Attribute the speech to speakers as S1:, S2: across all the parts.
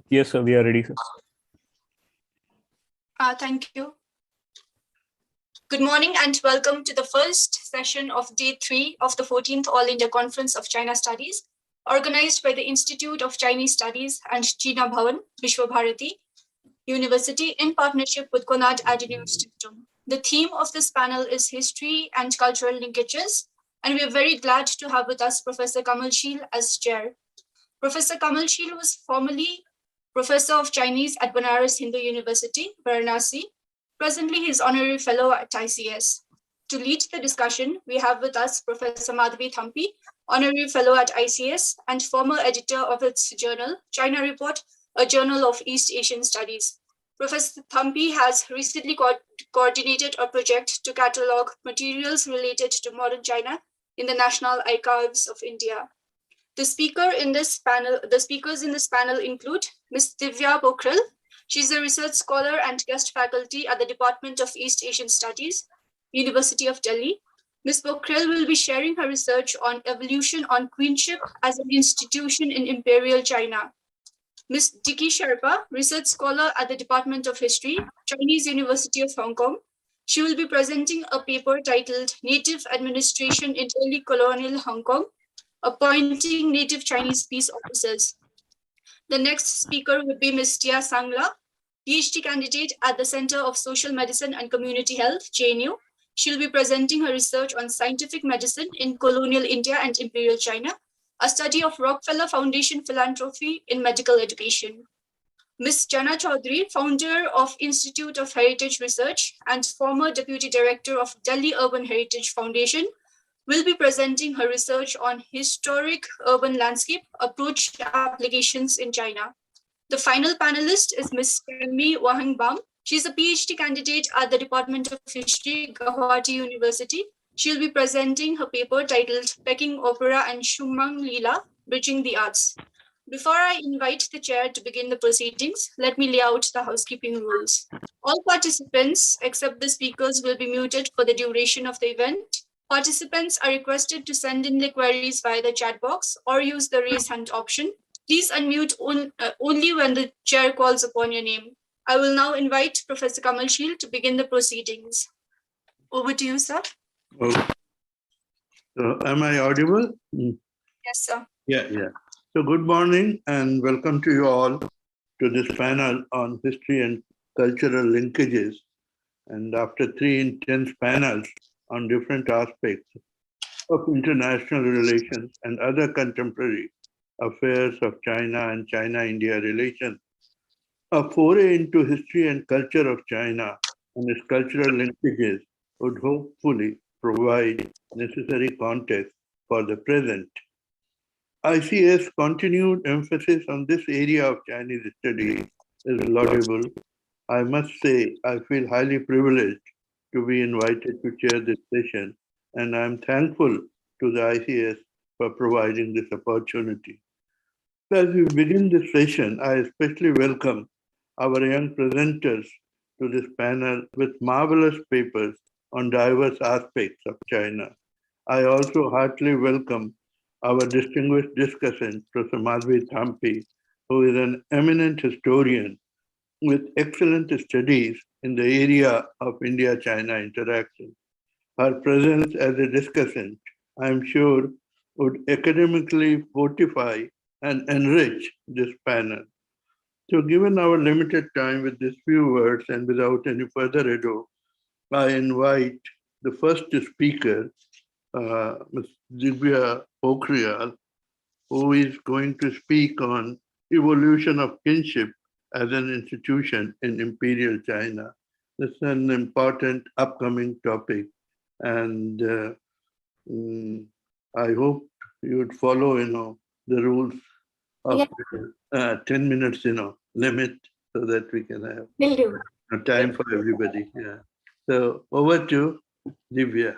S1: Yes, sir, we are ready, sir.
S2: Thank you. Good morning and welcome to the first session of Day 3 of the 14th All India Conference of China Studies, organized by the Institute of Chinese Studies and China Bhavan, Vishwa Bharati University in partnership with Konrad Adenauer Stiftung. The theme of this panel is History and Cultural Linkages, and we are very glad to have with us Professor Kamal Sheel as chair. Professor Kamal Sheel was formerly Professor of Chinese at Banaras Hindu University, Varanasi. Presently, he is Honorary Fellow at AICCS. To lead the discussion, we have with us Professor Madhavi Thampi, Honorary Fellow at ICS and former editor of its journal, China Report, a journal of East Asian Studies. Professor Thampi has recently coordinated a project to catalogue materials related to modern China in the National Archives of India. The speakers in this panel include Ms. Divya Pokhriyal. She's a research scholar and guest faculty at the Department of East Asian Studies, University of Delhi. Ms. Pokhriyal will be sharing her research on evolution on queenship as an institution in Imperial China. Ms. Dicky Sherpa, research scholar at the Department of History, Chinese University of Hong Kong. She will be presenting a paper titled Native Administration in Early Colonial Hong Kong, Appointing Native Chinese Peace Officers. The next speaker would be Ms. Tia Sangla, PhD candidate at the Center of Social Medicine and Community Health, JNU. She'll be presenting her research on scientific medicine in colonial India and Imperial China, a study of Rockefeller Foundation philanthropy in medical education. Ms. Jana Chaudhary, founder of Institute of Heritage Research and former deputy director of Delhi Urban Heritage Foundation, will be presenting her research on historic urban landscape approach applications in China. The final panelist is Ms. Kemi Wahangbam. She's a PhD candidate at the Department of History, Guwahati University. She'll be presenting her paper titled Peking Opera and Shumang Leela, Bridging the Arts. Before I invite the chair to begin the proceedings, let me lay out the housekeeping rules. All participants, except the speakers, will be muted for the duration of the event. Participants are requested to send in their queries via the chat box or use the raise hand option. Please unmute only when the chair calls upon your name. I will now invite Professor Kamal Sheel to begin the proceedings. Over to you, sir.
S3: Okay. So, am I audible?
S2: Yes, sir.
S3: Yeah. So, good morning and welcome to you all to this panel on history and cultural linkages. And after 3 intense panels on different aspects of international relations and other contemporary affairs of China and China-India relations, a foray into history and culture of China and its cultural linkages would hopefully provide necessary context for the present. ICS continued emphasis on this area of Chinese studies is laudable. I must say, I feel highly privileged to be invited to chair this session, and I'm thankful to the ICS for providing this opportunity. So as we begin this session, I especially welcome our young presenters to this panel with marvelous papers on diverse aspects of China. I also heartily welcome our distinguished discussant, Professor Madhavi Thampi, who is an eminent historian with excellent studies in the area of India-China interaction. Her presence as a discussant, I am sure, would academically fortify and enrich this panel. So given our limited time with these few words and without any further ado, I invite the first speaker, Ms. Divya Pokhriyal, who is going to speak on evolution of kinship as an institution in Imperial China. This is an important upcoming topic, and I hope you would follow, the rules of 10 minutes, limit, so that we can have time for everybody. Yeah. So over to Divya.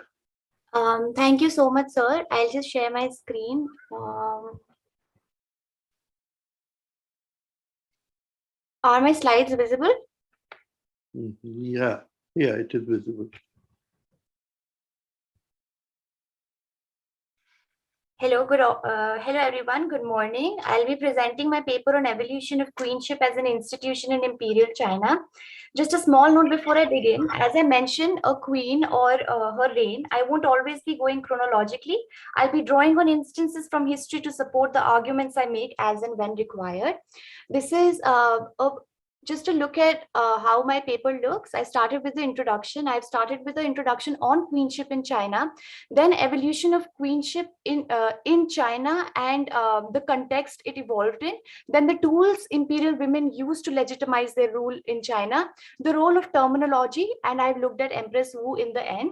S4: Thank you so much, sir. I'll just share my screen. Are my slides visible?
S3: Yeah, it is visible.
S4: Hello everyone. Good morning. I'll be presenting my paper on evolution of queenship as an institution in Imperial China. Just a small note before I begin. As I mentioned, a queen or her reign, I won't always be going chronologically. I'll be drawing on instances from history to support the arguments I make as and when required. This is just to look at how my paper looks. I started with the introduction. I've started with the introduction on queenship in China, then evolution of queenship in China and the context it evolved in, then the tools imperial women used to legitimize their rule in China, the role of terminology, and I've looked at Empress Wu in the end.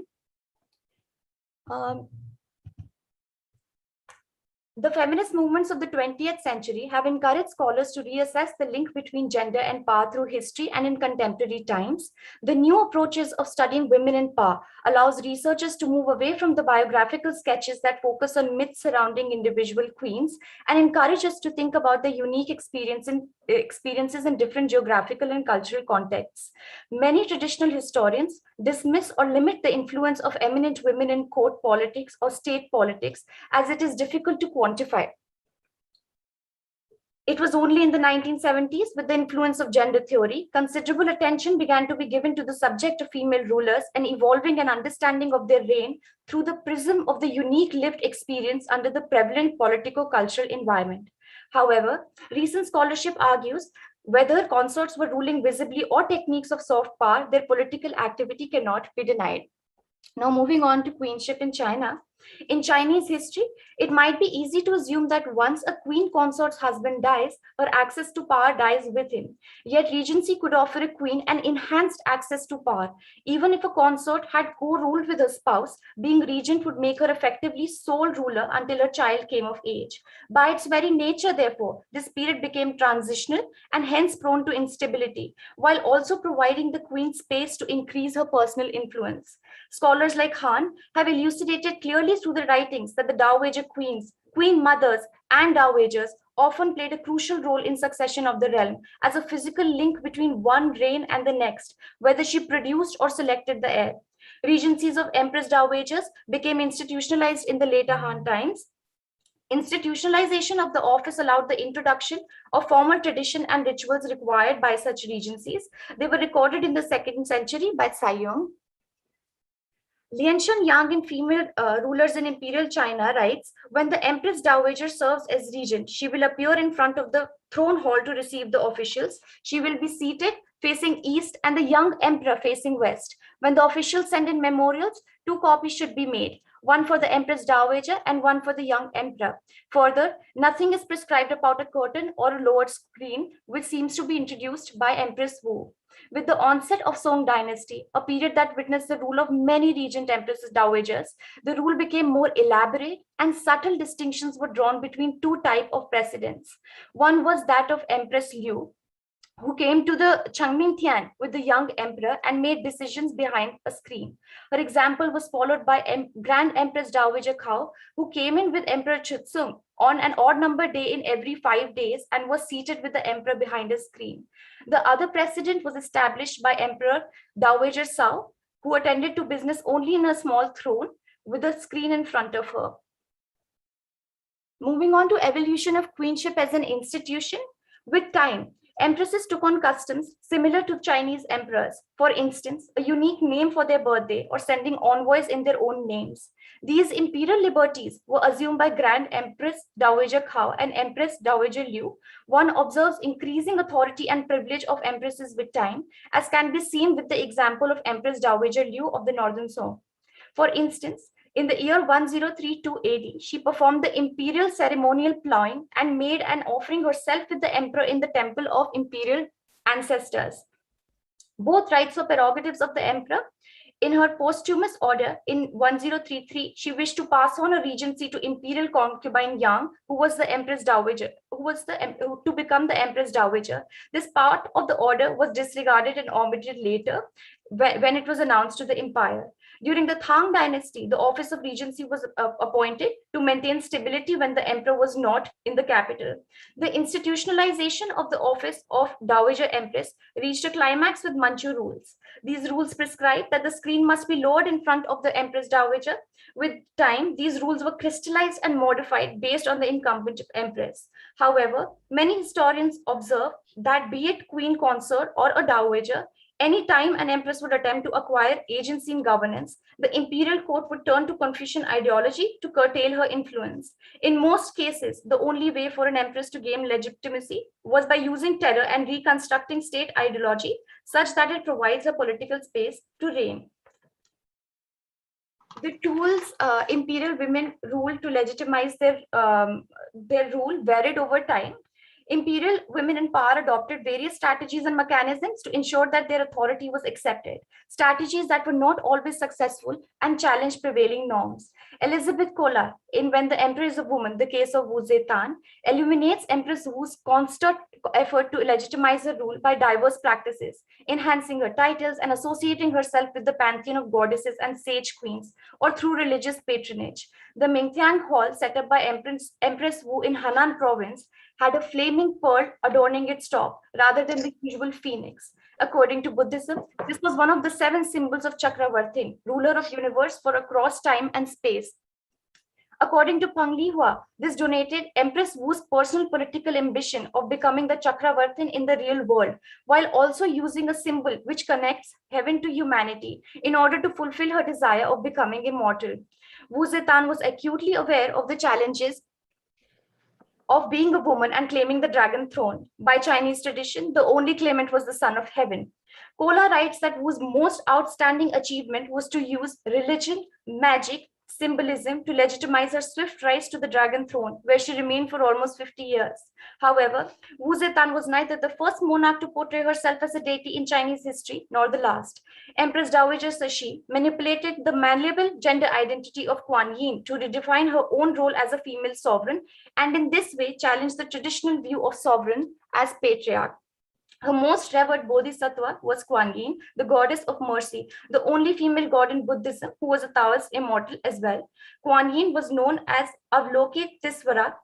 S4: The feminist movements of the 20th century have encouraged scholars to reassess the link between gender and power through history and in contemporary times. The new approaches of studying women in power allows researchers to move away from the biographical sketches that focus on myths surrounding individual queens and encourage us to think about the unique experiences in different geographical and cultural contexts. Many traditional historians dismiss or limit the influence of eminent women in court politics or state politics, as it is difficult to quantify. It was only in the 1970s, with the influence of gender theory, considerable attention began to be given to the subject of female rulers and evolving an understanding of their reign through the prism of the unique lived experience under the prevalent politico-cultural environment. However, recent scholarship argues whether consorts were ruling visibly or techniques of soft power, their political activity cannot be denied. Now, moving on to queenship in China. In Chinese history, it might be easy to assume that once a queen consort's husband dies, her access to power dies with him. Yet regency could offer a queen an enhanced access to power. Even if a consort had co-ruled with her spouse, being regent would make her effectively sole ruler until her child came of age. By its very nature, therefore, this period became transitional and hence prone to instability, while also providing the queen space to increase her personal influence. Scholars like Han have elucidated clearly through the writings that the dowager queens, queen mothers, and dowagers often played a crucial role in succession of the realm as a physical link between one reign and the next, whether she produced or selected the heir. Regencies of empress dowagers became institutionalized in the later Han times. Institutionalization of the office allowed the introduction of formal tradition and rituals required by such regencies. They were recorded in the 2nd century by Cai Yong. Lianshan Yang in Female Rulers in Imperial China writes, when the Empress Dowager serves as regent, she will appear in front of the throne hall to receive the officials. She will be seated facing east and the young emperor facing west. When the officials send in memorials, 2 copies should be made, one for the Empress Dowager and one for the young emperor. Further, nothing is prescribed about a curtain or a lowered screen, which seems to be introduced by Empress Wu. With the onset of Song dynasty, a period that witnessed the rule of many regent empresses dowagers, the rule became more elaborate and subtle distinctions were drawn between 2 types of precedents. One was that of Empress Liu, who came to the Changming Tian with the young emperor and made decisions behind a screen. Her example was followed by Grand Empress Dowager Cao, who came in with Emperor Chuzong on an odd number day in every 5 days and was seated with the emperor behind a screen. The other precedent was established by Emperor Dowager Cao, who attended to business only in a small throne with a screen in front of her. Moving on to evolution of queenship as an institution, with time, empresses took on customs similar to Chinese emperors. For instance, a unique name for their birthday or sending envoys in their own names. These imperial liberties were assumed by Grand Empress Dowager Cao and Empress Dowager Liu. One observes increasing authority and privilege of empresses with time, as can be seen with the example of Empress Dowager Liu of the Northern Song. For instance, in the year 1032 AD, she performed the imperial ceremonial plowing and made an offering herself with the emperor in the temple of imperial ancestors. Both rights were prerogatives of the emperor. In her posthumous order in 1033, she wished to pass on a regency to imperial concubine Yang, who was the empress dowager, to become the empress dowager. This part of the order was disregarded and omitted later when it was announced to the empire. During the Tang dynasty, the office of regency was appointed to maintain stability when the emperor was not in the capital. The institutionalization of the office of Dowager Empress reached a climax with Manchu rules. These rules prescribed that the screen must be lowered in front of the Empress Dowager. With time, these rules were crystallized and modified based on the incumbent empress. However, many historians observe that be it queen consort or a dowager, any time an empress would attempt to acquire agency in governance, the imperial court would turn to Confucian ideology to curtail her influence. In most cases, the only way for an empress to gain legitimacy was by using terror and reconstructing state ideology such that it provides a political space to reign. The tools imperial women ruled to legitimize their rule varied over time. Imperial women in power adopted various strategies and mechanisms to ensure that their authority was accepted, strategies that were not always successful and challenged prevailing norms. Elizabeth Kolar, in When the Emperor is a Woman, the case of Wu Zetian, illuminates Empress Wu's constant effort to legitimize her rule by diverse practices, enhancing her titles and associating herself with the pantheon of goddesses and sage queens, or through religious patronage. The Mingtiang Hall, set up by Empress Wu in Henan province, had a flaming pearl adorning its top rather than the usual phoenix. According to Buddhism, this was one of the 7 symbols of Chakravartin, ruler of universe for across time and space. According to Pang Lihua, this donated Empress Wu's personal political ambition of becoming the Chakravartin in the real world, while also using a symbol which connects heaven to humanity in order to fulfill her desire of becoming immortal. Wu Zetian was acutely aware of the challenges of being a woman and claiming the dragon throne. By Chinese tradition, the only claimant was the son of heaven. Kola writes that Wu's most outstanding achievement was to use religion, magic, symbolism to legitimize her swift rise to the dragon throne, where she remained for almost 50 years. However, Wu Zetian was neither the first monarch to portray herself as a deity in Chinese history, nor the last. Empress Dowager Cixi manipulated the malleable gender identity of Kuan Yin to redefine her own role as a female sovereign, and in this way challenged the traditional view of sovereign as patriarch. Her most revered bodhisattva was Kuan Yin, the goddess of mercy, the only female god in Buddhism who was a Taoist immortal as well. Kuan Yin was known as Avlokitisvara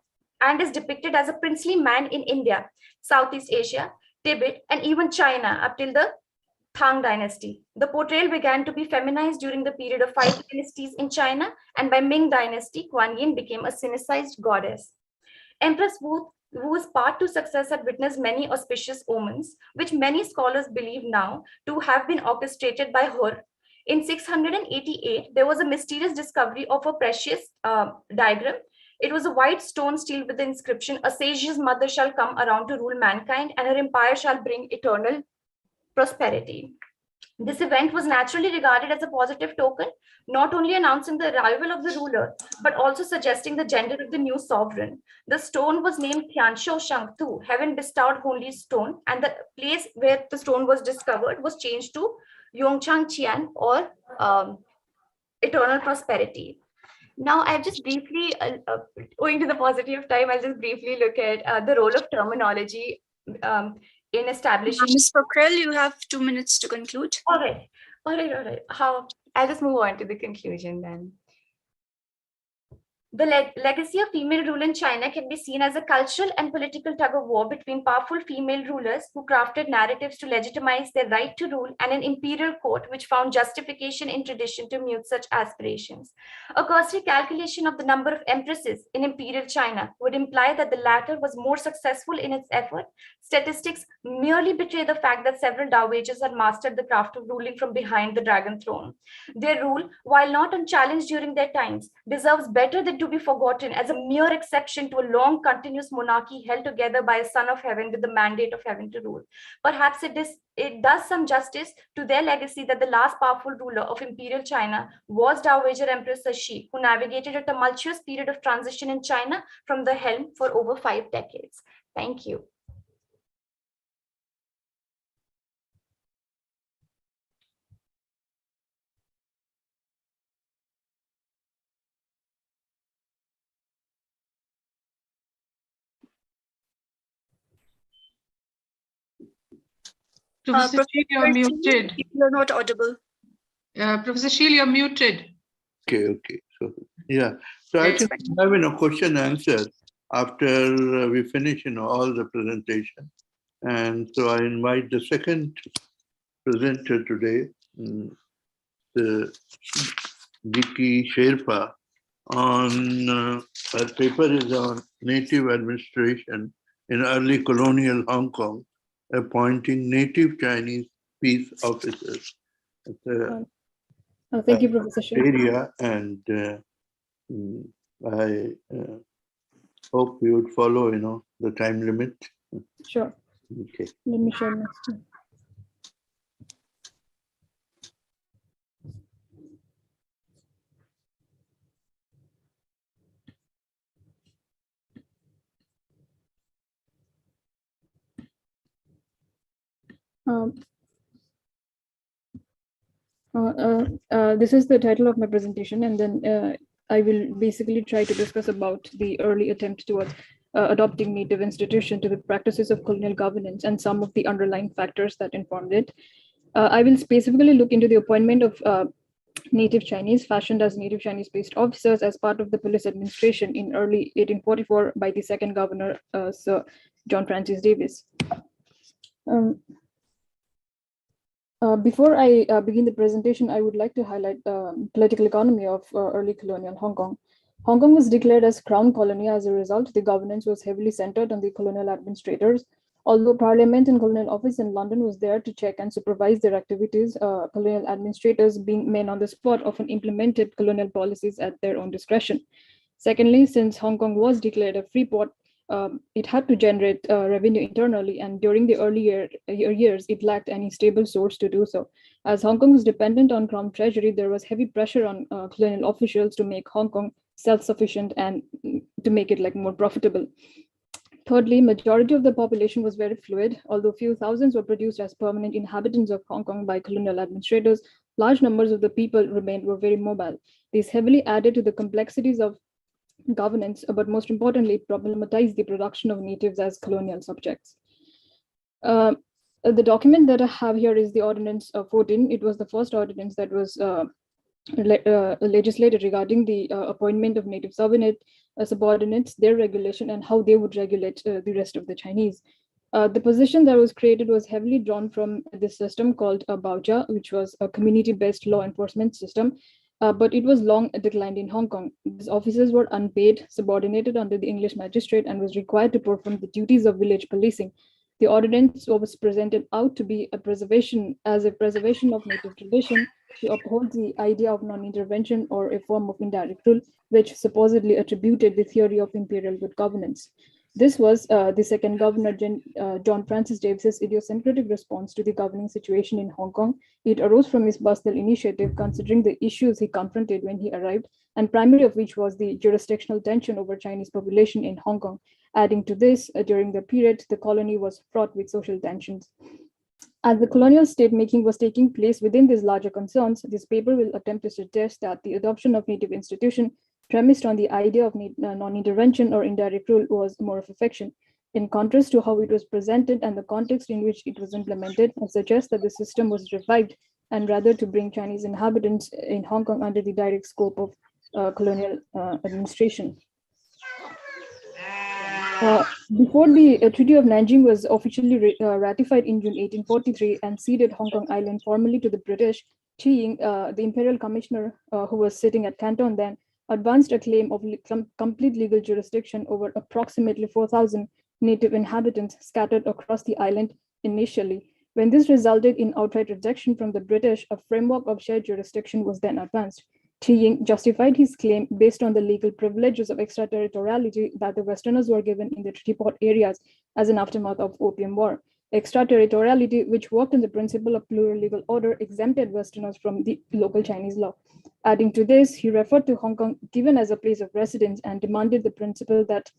S4: and is depicted as a princely man in India, Southeast Asia, Tibet, and even China up till the Tang dynasty. The portrayal began to be feminized during the period of 5 dynasties in China, and by Ming dynasty, Kuan Yin became a sinicized goddess. Empress Wu's path to success had witnessed many auspicious omens, which many scholars believe now to have been orchestrated by her. In 688, there was a mysterious discovery of a precious diagram. It was a white stone sealed with the inscription, "A sage's mother shall come around to rule mankind, and her empire shall bring eternal prosperity." This event was naturally regarded as a positive token, not only announcing the arrival of the ruler, but also suggesting the gender of the new sovereign. The stone was named Tianshou Shangtu, heaven bestowed holy stone, and the place where the stone was discovered was changed to Yongchang Qian, or eternal prosperity. Now, I've just briefly, owing to the paucity of time, I'll just briefly look at the role of terminology in establishing.
S2: Ms. Pokhriyal, you have 2 minutes to conclude.
S4: All right. I'll just move on to the conclusion then. The legacy of female rule in China can be seen as a cultural and political tug of war between powerful female rulers who crafted narratives to legitimize their right to rule, and an imperial court which found justification in tradition to mute such aspirations. A cursory calculation of the number of empresses in imperial China would imply that the latter was more successful in its effort. Statistics merely betray the fact that several dowagers had mastered the craft of ruling from behind the dragon throne. Their rule, while not unchallenged during their times, deserves better than to be forgotten as a mere exception to a long continuous monarchy held together by a son of heaven with the mandate of heaven to rule. Perhaps it does some justice to their legacy that the last powerful ruler of imperial China was Dowager Empress Sheel, who navigated a tumultuous period of transition in China from the helm for over 5 decades. Thank you.
S1: Professor Sheel, you're muted.
S2: You're not audible.
S1: Professor Sheel, you're muted.
S3: Okay. So, yeah. So I think we have a question answer after we finish, all the presentation. And so I invite the second presenter today, the Vicky Sherpa, on her paper is on native administration in early colonial Hong Kong, appointing native Chinese peace officers.
S5: Thank you, Professor Sheel.
S3: Area, and I hope you would follow, the time limit.
S5: Sure.
S3: Okay.
S5: Let me share my screen. This is the title of my presentation, and then I will basically try to discuss about the early attempt towards adopting native institution to the practices of colonial governance and some of the underlying factors that informed it. I will specifically look into the appointment of native Chinese fashioned as native Chinese-based officers as part of the police administration in early 1844 by the second governor, Sir John Francis Davies. Before I begin the presentation, I would like to highlight the political economy of early colonial Hong Kong. Hong Kong was declared as Crown Colony. As a result, the governance was heavily centered on the colonial administrators. Although Parliament and Colonial Office in London was there to check and supervise their activities, colonial administrators, being men on the spot, often implemented colonial policies at their own discretion. Secondly, since Hong Kong was declared a free port, it had to generate revenue internally, and during the early years, it lacked any stable source to do so. As Hong Kong was dependent on Crown Treasury, there was heavy pressure on colonial officials to make Hong Kong self-sufficient and to make it more profitable. Thirdly, majority of the population was very fluid. Although few thousands were produced as permanent inhabitants of Hong Kong by colonial administrators, large numbers of the people were very mobile. This heavily added to the complexities of governance, but most importantly, problematized the production of natives as colonial subjects. The document that I have here is the Ordinance 14. It was the first ordinance that was legislated regarding the appointment of native subordinates, their regulation, and how they would regulate the rest of the Chinese. The position that was created was heavily drawn from this system called Baoja, which was a community-based law enforcement system, but it was long declined in Hong Kong. These officers were unpaid, subordinated under the English magistrate, and was required to perform the duties of village policing. The ordinance was presented out to be a preservation of native tradition, to uphold the idea of non-intervention or a form of indirect rule, which supposedly attributed the theory of imperial good governance. This was the second governor, John Francis Davies' idiosyncratic response to the governing situation in Hong Kong. It arose from his personal initiative, considering the issues he confronted when he arrived, and primary of which was the jurisdictional tension over Chinese population in Hong Kong. Adding to this, during the period, the colony was fraught with social tensions. As the colonial state-making was taking place within these larger concerns, this paper will attempt to suggest that the adoption of native institution premised on the idea of non-intervention or indirect rule was more of a fiction. In contrast to how it was presented and the context in which it was implemented, it suggests that the system was revived and rather to bring Chinese inhabitants in Hong Kong under the direct scope of colonial administration. Before the Treaty of Nanjing was officially ratified in June 1843 and ceded Hong Kong Island formally to the British, Chi Ying, the Imperial Commissioner who was sitting at Canton then, advanced a claim of complete legal jurisdiction over approximately 4,000 native inhabitants scattered across the island initially. When this resulted in outright rejection from the British, a framework of shared jurisdiction was then advanced. Chi Ying justified his claim based on the legal privileges of extraterritoriality that the Westerners were given in the treaty port areas as an aftermath of Opium War. Extraterritoriality, which worked on the principle of plural legal order, exempted Westerners from the local Chinese law. Adding to this, he referred to Hong Kong given as a place of residence and demanded the principle that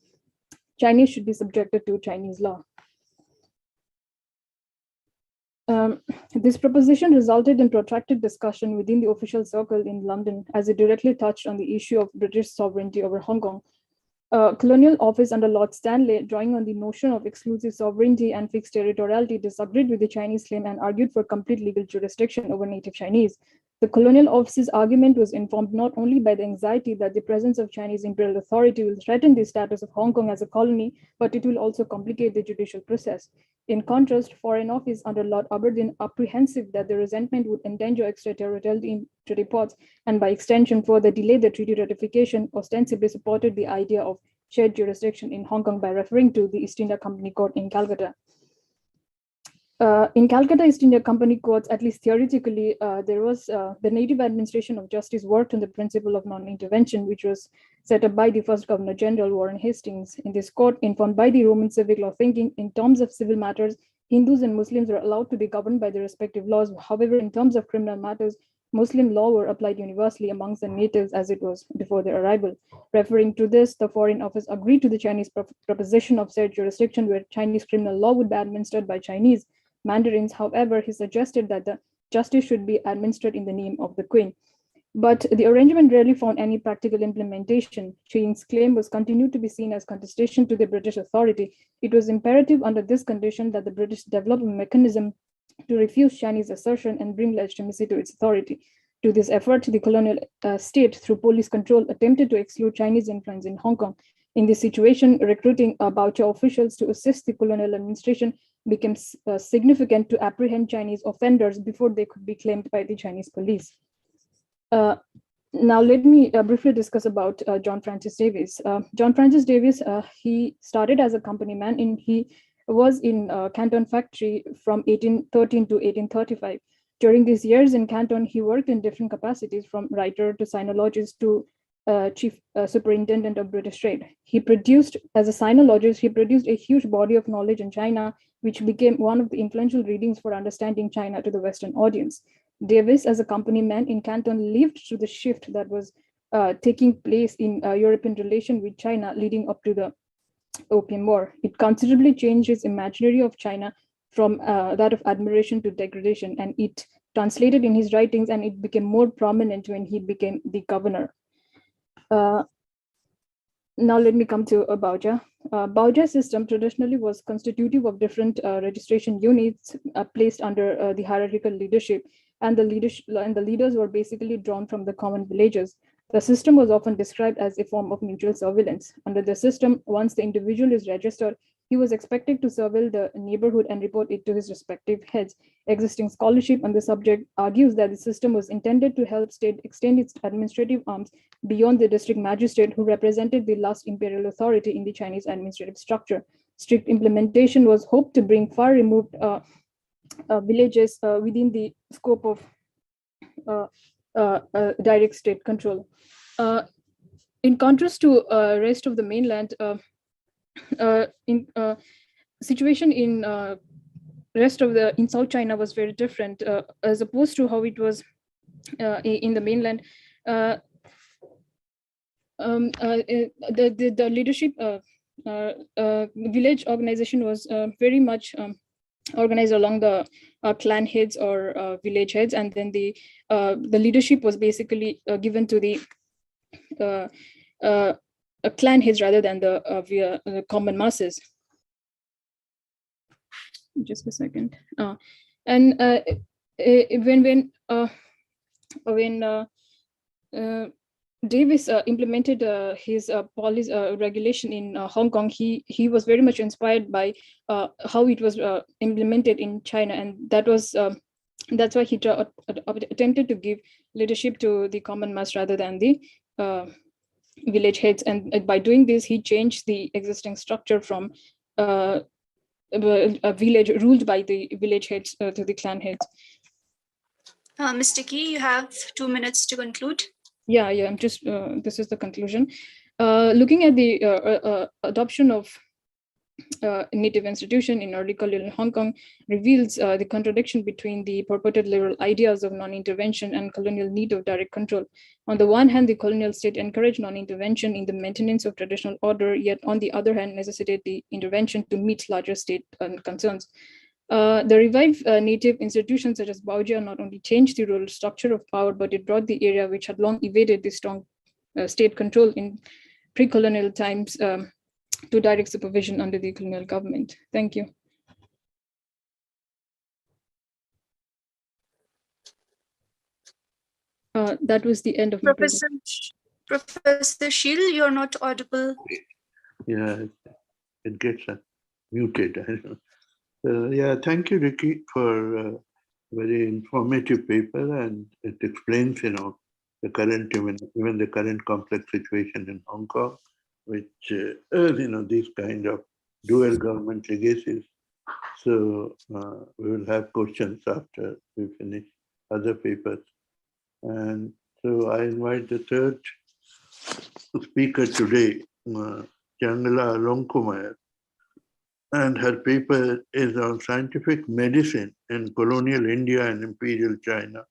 S5: Chinese should be subjected to Chinese law. This proposition resulted in protracted discussion within the official circle in London, as it directly touched on the issue of British sovereignty over Hong Kong. Colonial Office under Lord Stanley, drawing on the notion of exclusive sovereignty and fixed territoriality, disagreed with the Chinese claim and argued for complete legal jurisdiction over native Chinese. The colonial office's argument was informed not only by the anxiety that the presence of Chinese imperial authority will threaten the status of Hong Kong as a colony, but it will also complicate the judicial process. In contrast, Foreign Office under Lord Aberdeen, apprehensive that the resentment would endanger extraterritoriality in treaty ports and by extension further delay the treaty ratification, ostensibly supported the idea of shared jurisdiction in Hong Kong by referring to the East India Company Court in Calcutta. In Calcutta East India Company courts, at least theoretically, there was the native administration of justice worked on the principle of non-intervention, which was set up by the first Governor General Warren Hastings. In this court, informed by the Roman civic law thinking, in terms of civil matters, Hindus and Muslims were allowed to be governed by their respective laws. However, in terms of criminal matters, Muslim law were applied universally amongst the natives as it was before their arrival. Referring to this, the Foreign Office agreed to the Chinese proposition of shared jurisdiction where Chinese criminal law would be administered by Chinese mandarins. However, he suggested that the justice should be administered in the name of the Queen. But the arrangement rarely found any practical implementation. Qing's claim was continued to be seen as contestation to the British authority. It was imperative under this condition that the British develop a mechanism to refuse Chinese assertion and bring legitimacy to its authority. To this effort, the colonial state, through police control, attempted to exclude Chinese influence in Hong Kong. In this situation, recruiting Baocha officials to assist the colonial administration became significant to apprehend Chinese offenders before they could be claimed by the Chinese police. Now, let me briefly discuss about John Francis Davies. John Francis Davies, he started as a company man, and he was in Canton factory from 1813 to 1835. During these years in Canton, he worked in different capacities, from writer to sinologist to chief superintendent of British trade. He produced, as a sinologist, he produced a huge body of knowledge in China, which became one of the influential readings for understanding China to the Western audience. Davies, as a company man in Canton, lived through the shift that was taking place in European relation with China leading up to the Opium War. It considerably changed his imaginary of China from that of admiration to degradation, and it translated in his writings, and it became more prominent when he became the governor. Now let me come to Baoja. Baoja system traditionally was constitutive of different registration units placed under the hierarchical leadership, and the leaders were basically drawn from the common villages. The system was often described as a form of mutual surveillance. Under the system, once the individual is registered, he was expected to surveil the neighborhood and report it to his respective heads. Existing scholarship on the subject argues that the system was intended to help state extend its administrative arms beyond the district magistrate, who represented the last imperial authority in the Chinese administrative structure. Strict implementation was hoped to bring far removed villages within the scope of direct state control. In contrast to rest of the mainland, situation in rest of in South China was very different as opposed to how it was in the mainland. The leadership village organization was very much organized along the clan heads or village heads, and then the leadership was basically given to the clan heads rather than the common masses. Just a second. And when Davies implemented his policy regulation in Hong Kong, he was very much inspired by how it was implemented in China, and that's why he attempted to give leadership to the common mass rather than the village heads. And by doing this, he changed the existing structure from a village ruled by the village heads to the clan heads.
S2: Mr. Key, you have 2 minutes to conclude.
S5: Yeah, I'm just, this is the conclusion. Looking at the adoption of native institution in early colonial Hong Kong reveals the contradiction between the purported liberal ideas of non-intervention and colonial need of direct control. On the one hand, the colonial state encouraged non-intervention in the maintenance of traditional order, yet on the other hand, necessitated the intervention to meet larger state concerns. The revived native institutions such as Baoja not only changed the rural structure of power, but it brought the area which had long evaded the strong state control in pre-colonial times to direct supervision under the colonial government. Thank you. That was the end of my presentation.
S2: Professor Sheel, you're not audible.
S3: Yeah, it gets muted. Yeah, thank you, Ricky, for a very informative paper, and it explains, the current, even the current complex situation in Hong Kong, which, these kind of dual government legacies. So we will have questions after we finish other papers. And so I invite the third speaker today, Changla Longkumar, and her paper is on scientific medicine in colonial India and Imperial China,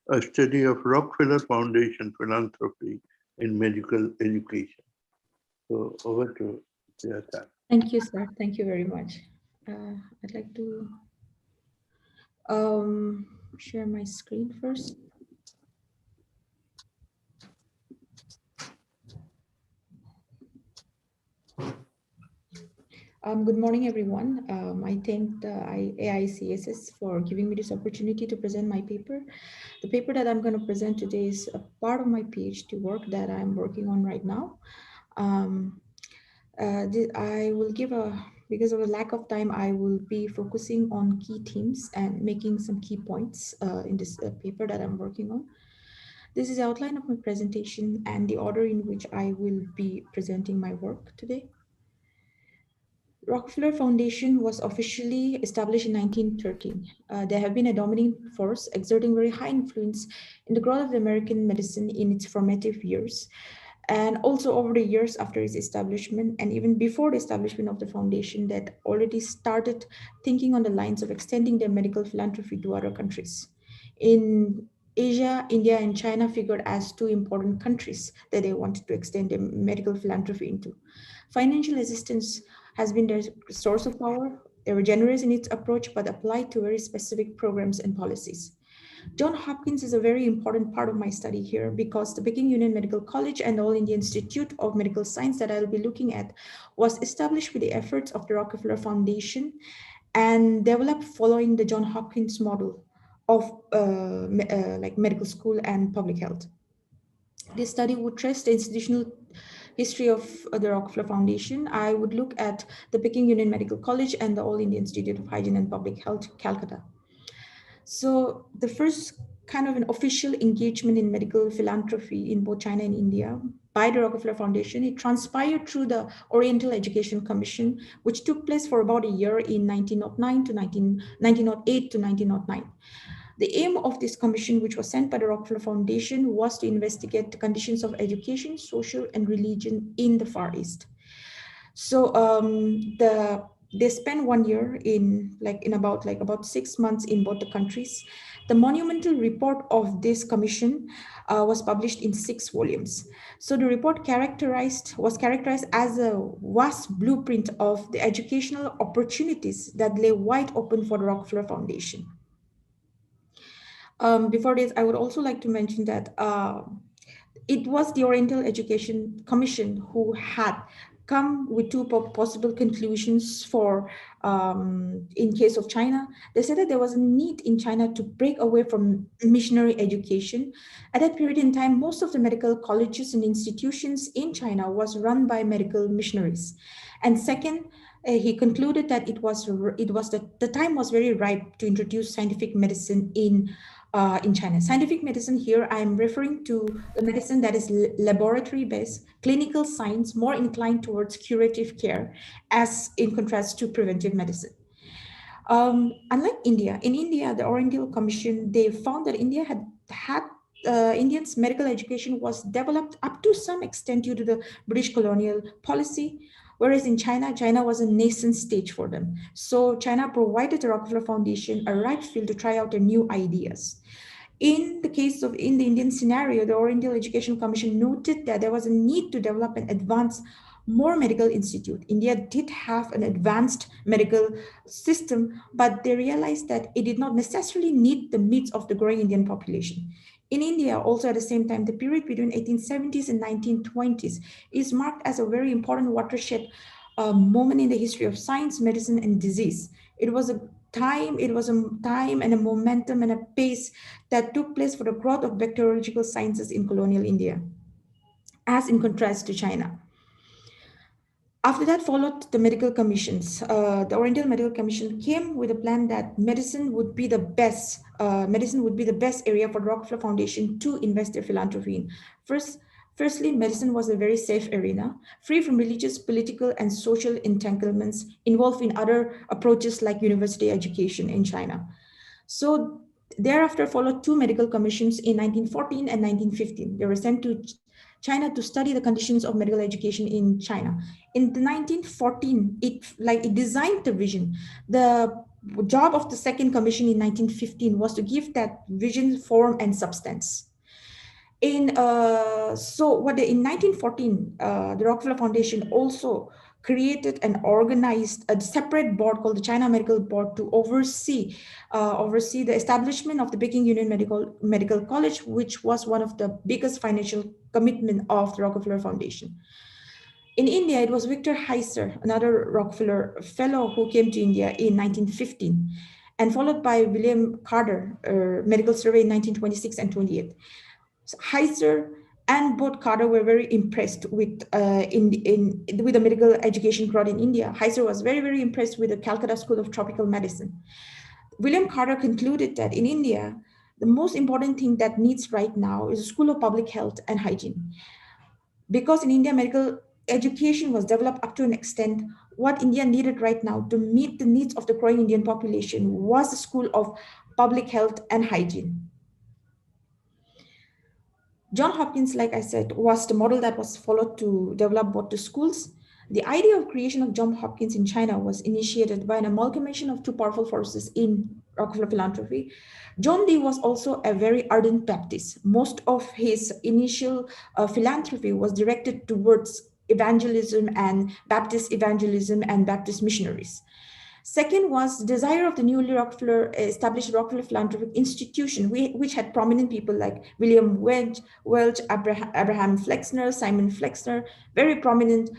S3: a study of Rockefeller Foundation philanthropy in medical education. So over to Jyata.
S6: Thank you, sir. Thank you very much. I'd like to share my screen first. Good morning, everyone. I thank the AICCS for giving me this opportunity to present my paper. The paper that I'm going to present today is a part of my PhD work that I'm working on right now. I will give because of a lack of time, I will be focusing on key themes and making some key points in this paper that I'm working on. This is the outline of my presentation and the order in which I will be presenting my work today. Rockefeller Foundation was officially established in 1913. They have been a dominating force, exerting very high influence in the growth of the American medicine in its formative years, and also over the years after its establishment, and even before the establishment of the foundation, that already started thinking on the lines of extending their medical philanthropy to other countries. In Asia, India, and China figured as two important countries that they wanted to extend their medical philanthropy into. Financial assistance has been their source of power. They were generous in its approach, but applied to very specific programs and policies. Johns Hopkins is a very important part of my study here because the Peking Union Medical College and the All India Institute of Medical Science that I'll be looking at was established with the efforts of the Rockefeller Foundation and developed following the Johns Hopkins model of like medical school and public health. This study would trace the institutional history of the Rockefeller Foundation. I would look at the Peking Union Medical College and the All India Institute of Hygiene and Public Health, Calcutta. So the first kind of an official engagement in medical philanthropy in both China and India by the Rockefeller Foundation, it transpired through the Oriental Education Commission, which took place for about a year in 1908 to 1909. The aim of this commission, which was sent by the Rockefeller Foundation, was to investigate the conditions of education, social, and religion in the Far East. So they spent 1 year in about 6 months in both the countries. The monumental report of this commission was published in 6 volumes. So the report was characterized as a vast blueprint of the educational opportunities that lay wide open for the Rockefeller Foundation. Before this, I would also like to mention that it was the Oriental Education Commission who had come with 2 possible conclusions for, in case of China. They said that there was a need in China to break away from missionary education. At that period in time, most of the medical colleges and institutions in China was run by medical missionaries. And second, he concluded that the time was very ripe to introduce scientific medicine in China. Scientific medicine here, I'm referring to the medicine that is laboratory-based, clinical science, more inclined towards curative care, as in contrast to preventive medicine. Unlike India, in India, the Oriental Commission, they found that India had Indians' medical education was developed up to some extent due to the British colonial policy, whereas in China, China was a nascent stage for them. So China provided the Rockefeller Foundation a right field to try out their new ideas. In the case of, in the Indian scenario, the Oriental Education Commission noted that there was a need to develop and advance more medical institute. India did have an advanced medical system, but they realized that it did not necessarily meet the needs of the growing Indian population. In India, also at the same time, the period between 1870s and 1920s is marked as a very important watershed moment in the history of science, medicine, and disease. It was a time, it was a time and a momentum and a pace that took place for the growth of bacteriological sciences in colonial India, as in contrast to China. After that followed the medical commissions. The Oriental Medical Commission came with a plan that medicine would be the best area for the Rockefeller Foundation to invest their philanthropy in. Firstly, medicine was a very safe arena, free from religious, political, and social entanglements involved in other approaches like university education in China. So thereafter followed two medical commissions in 1914 and 1915. They were sent to China to study the conditions of medical education in China. In the 1914, it designed the vision. The job of the second commission in 1915 was to give that vision form and substance. In 1914, the Rockefeller Foundation also created and organized a separate board called the China Medical Board to oversee the establishment of the Peking Union Medical College, which was one of the biggest financial commitment of the Rockefeller Foundation. In India, it was Victor Heiser, another Rockefeller fellow, who came to India in 1915, and followed by William Carter, Medical Survey in 1926 and 28. So Heiser and both Carter were very impressed with the medical education growth in India. Heiser was very, very impressed with the Calcutta School of Tropical Medicine. William Carter concluded that in India, the most important thing that needs right now is a school of public health and hygiene. Because in India, medical education was developed up to an extent, what India needed right now to meet the needs of the growing Indian population was a school of public health and hygiene. Johns Hopkins, like I said, was the model that was followed to develop both the schools. The idea of creation of Johns Hopkins in China was initiated by an amalgamation of two powerful forces in Rockefeller philanthropy. John Dee was also a very ardent Baptist. Most of his initial philanthropy was directed towards evangelism and Baptist missionaries. Second was the desire of the newly established Rockefeller Philanthropic Institution, which had prominent people like William Welch, Abraham Flexner, Simon Flexner, very prominent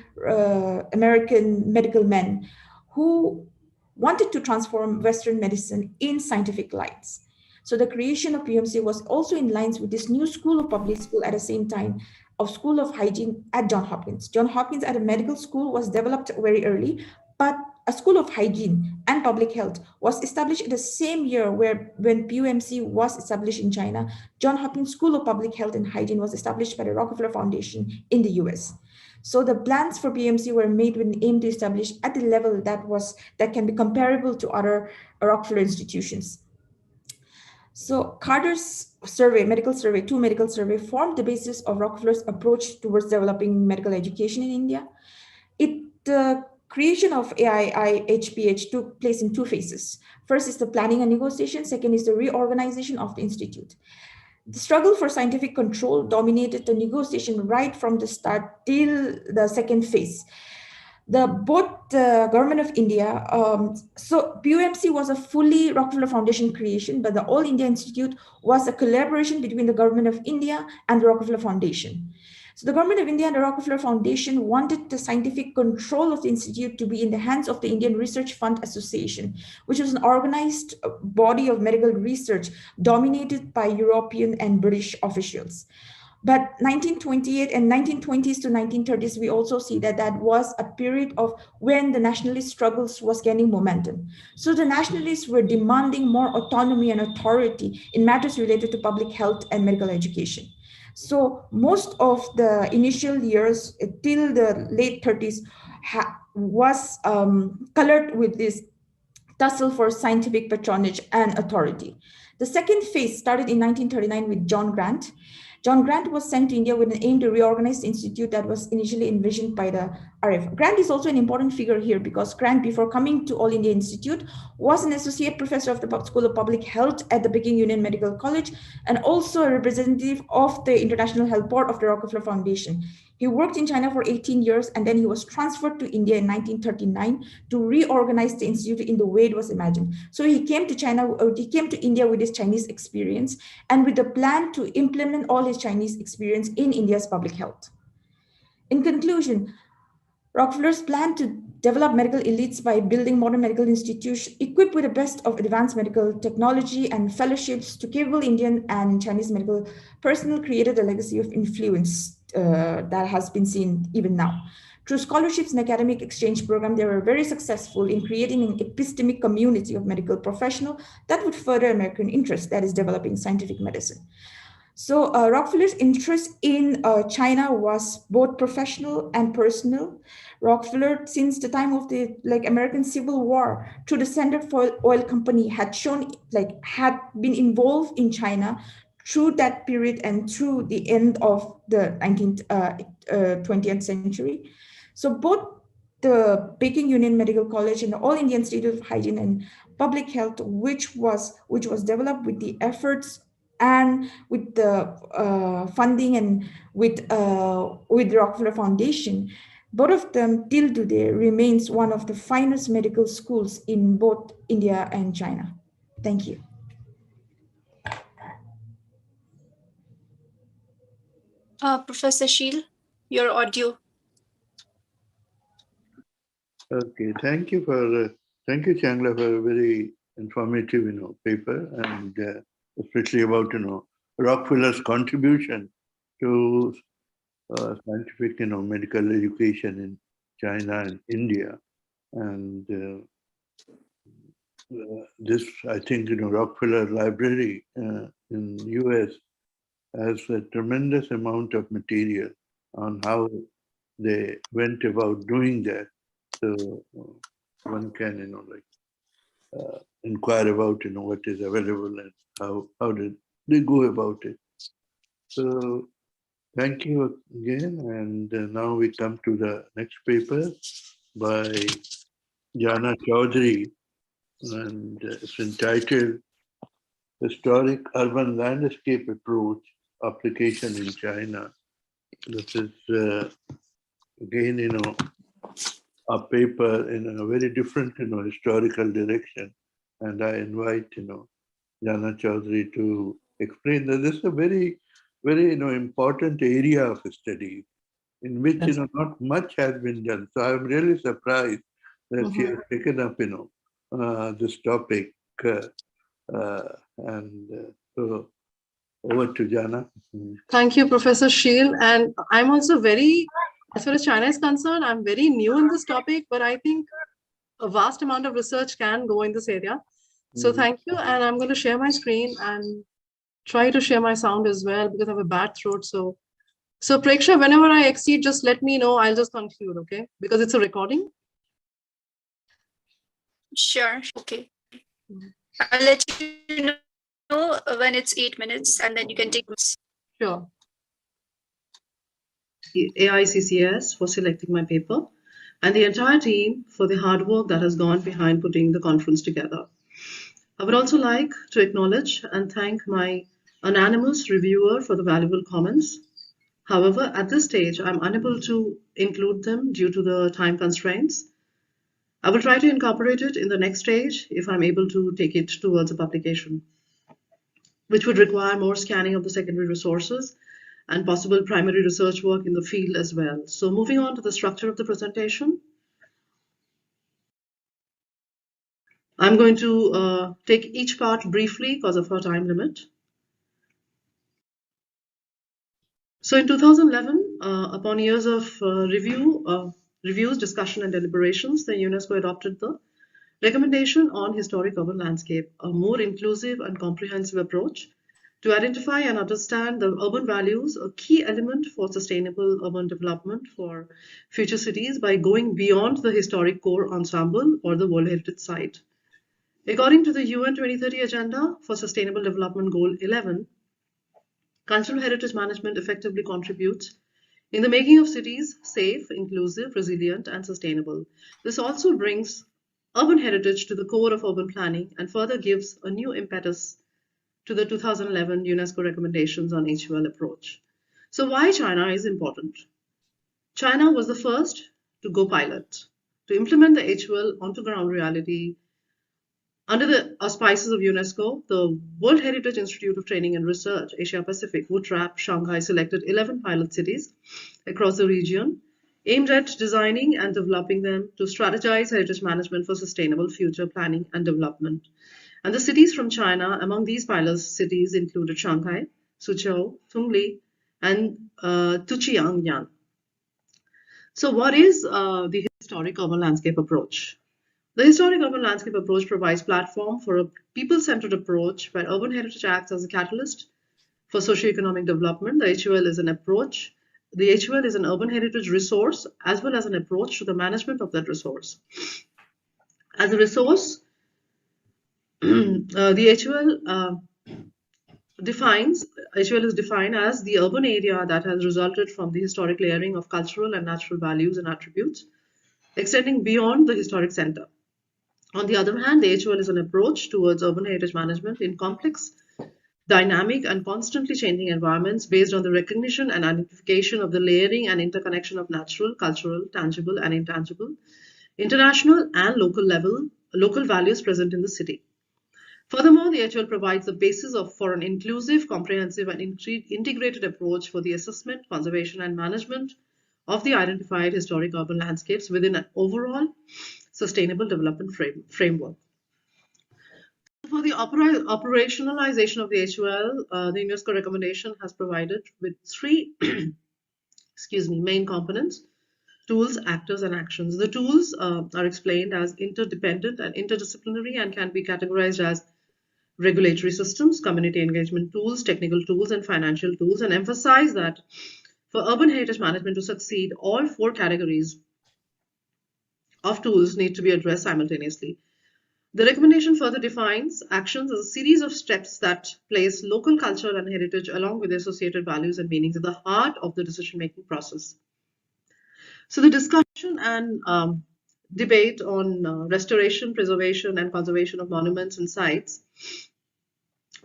S6: American medical men who wanted to transform Western medicine in scientific lines. So the creation of PMC was also in lines with this new school of public school at the same time of School of Hygiene at Johns Hopkins. Johns Hopkins at a medical school was developed very early, but a School of Hygiene and Public Health was established in the same year when PUMC was established in China. Johns Hopkins School of Public Health and Hygiene was established by the Rockefeller Foundation in the US. So the plans for PMC were made with an aim to establish at the level that can be comparable to other Rockefeller institutions. So Carter's survey, two medical survey, formed the basis of Rockefeller's approach towards developing medical education in India. The creation of AICCS took place in two phases. First is the planning and negotiation. Second is the reorganization of the institute. The struggle for scientific control dominated the negotiation right from the start till the second phase. Both the government of India, so PUMC was a fully Rockefeller Foundation creation, but the All India Institute was a collaboration between the government of India and the Rockefeller Foundation. So the government of India and the Rockefeller Foundation wanted the scientific control of the institute to be in the hands of the Indian Research Fund Association, which was an organized body of medical research dominated by European and British officials. But 1928 and 1920s to 1930s, we also see that was a period of when the nationalist struggles was gaining momentum. So the nationalists were demanding more autonomy and authority in matters related to public health and medical education. So most of the initial years till the late 30s was colored with this tussle for scientific patronage and authority. The second phase started in 1939 with John Grant. John Grant was sent to India with an aim to reorganize the institute that was initially envisioned by the RF. Grant is also an important figure here because Grant, before coming to All India Institute, was an associate professor of the School of Public Health at the Peking Union Medical College and also a representative of the International Health Board of the Rockefeller Foundation. He worked in China for 18 years and then he was transferred to India in 1939 to reorganize the institute in the way it was imagined. So he came to India with his Chinese experience and with the plan to implement all his Chinese experience in India's public health. In conclusion, Rockefeller's plan to develop medical elites by building modern medical institutions equipped with the best of advanced medical technology and fellowships to capable Indian and Chinese medical personnel, created a legacy of influence that has been seen even now. Through scholarships and academic exchange program, they were very successful in creating an epistemic community of medical professionals that would further American interest, that is developing scientific medicine. So Rockefeller's interest in China was both professional and personal. Rockefeller, since the time of the American Civil War, through the Standard Oil Company, had been involved in China through that period and through the end of the 20th century. So both the Peking Union Medical College and the All Indian Institute of Hygiene and Public Health, which was developed with the efforts and with the funding and with the Rockefeller Foundation, both of them till today remains one of the finest medical schools in both India and China. Thank you.
S2: Professor Sheel, your audio.
S3: Okay, thank you, Changla, for a very informative, paper, and especially about, Rockefeller's contribution to scientific, medical education in China and India. And this, I think, Rockefeller Library in US has a tremendous amount of material on how they went about doing that. So one can, inquire about, what is available and how did they go about it. So thank you again. And now we come to the next paper by Jana Chaudhary, and it's entitled Historic Urban Landscape Approach Application in China. This is again, a paper in a very different, historical direction. And I invite, Jana Chaudhary to explain that this is a very, very, important area of study in which, not much has been done. So I'm really surprised that she has taken up, this topic. So over to Jana.
S1: Thank you, Professor Sheel. And I'm also as far as China is concerned, I'm very new in this topic, but I think a vast amount of research can go in this area. So thank you. And I'm going to share my screen and try to share my sound as well because I have a bad throat. So Preksha, whenever I exceed, just let me know. I'll just conclude, okay? Because it's a recording.
S2: Sure, okay. I'll let you know when it's 8 minutes and then you can take notes.
S1: Sure. AICCS for selecting my paper and the entire team for the hard work that has gone behind putting the conference together. I would also like to acknowledge and thank my anonymous reviewer for the valuable comments. However, at this stage, I'm unable to include them due to the time constraints. I will try to incorporate it in the next stage if I'm able to take it towards a publication, which would require more scanning of the secondary resources and possible primary research work in the field as well. So moving on to the structure of the presentation. I'm going to take each part briefly because of our time limit. So in 2011, upon years of reviews, discussion and deliberations, the UNESCO adopted the recommendation on historic urban landscape, a more inclusive and comprehensive approach to identify and understand the urban values, a key element for sustainable urban development for future cities by going beyond the historic core ensemble or the World Heritage Site. According to the UN 2030 Agenda for Sustainable Development Goal 11, cultural heritage management effectively contributes in the making of cities safe, inclusive, resilient, and sustainable. This also brings urban heritage to the core of urban planning and further gives a new impetus to the 2011 UNESCO recommendations on HUL approach. So why China is important? China was the first to go pilot, to implement the HUL onto ground reality. Under the auspices of UNESCO, the World Heritage Institute of Training and Research, Asia Pacific, WUTRAP, Shanghai selected 11 pilot cities across the region aimed at designing and developing them to strategize heritage management for sustainable future planning and development. And the cities from China, among these pilot cities included Shanghai, Suzhou, Tongli, and Tuchiangyan. So what is the historic urban landscape approach? The historic urban landscape approach provides platform for a people-centered approach where urban heritage acts as a catalyst for socioeconomic development. The HUL is an approach. The HUL is an urban heritage resource as well as an approach to the management of that resource. As a resource, the HUL is defined as the urban area that has resulted from the historic layering of cultural and natural values and attributes, extending beyond the historic center. On the other hand, the HUL is an approach towards urban heritage management in complex, dynamic, and constantly changing environments based on the recognition and identification of the layering and interconnection of natural, cultural, tangible, and intangible, international and local values present in the city. Furthermore, the HUL provides the basis for an inclusive, comprehensive, and integrated approach for the assessment, conservation, and management of the identified historic urban landscapes within an overall sustainable development framework. For the operationalization of the HUL, the UNESCO recommendation has provided with three main components: tools, actors, and actions. The tools are explained as interdependent and interdisciplinary and can be categorized as regulatory systems, community engagement tools, technical tools, and financial tools, and emphasize that for urban heritage management to succeed, all four categories of tools need to be addressed simultaneously. The recommendation further defines actions as a series of steps that place local culture and heritage along with associated values and meanings at the heart of the decision-making process. So the discussion and debate on restoration, preservation, and conservation of monuments and sites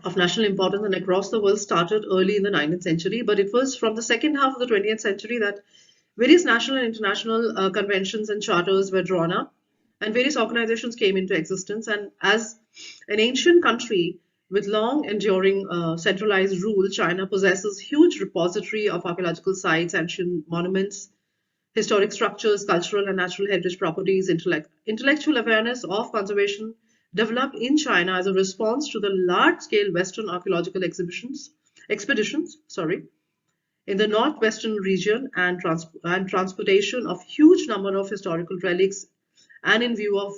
S1: of national importance and across the world started early in the 19th century, but it was from the second half of the 20th century that various national and international conventions and charters were drawn up, and various organizations came into existence. And as an ancient country with long enduring centralized rule, China possesses huge repository of archaeological sites, ancient monuments, historic structures, cultural and natural heritage properties. Intellectual awareness of conservation developed in China as a response to the large-scale Western archaeological expeditions in the northwestern region and transportation of huge number of historical relics, and in view of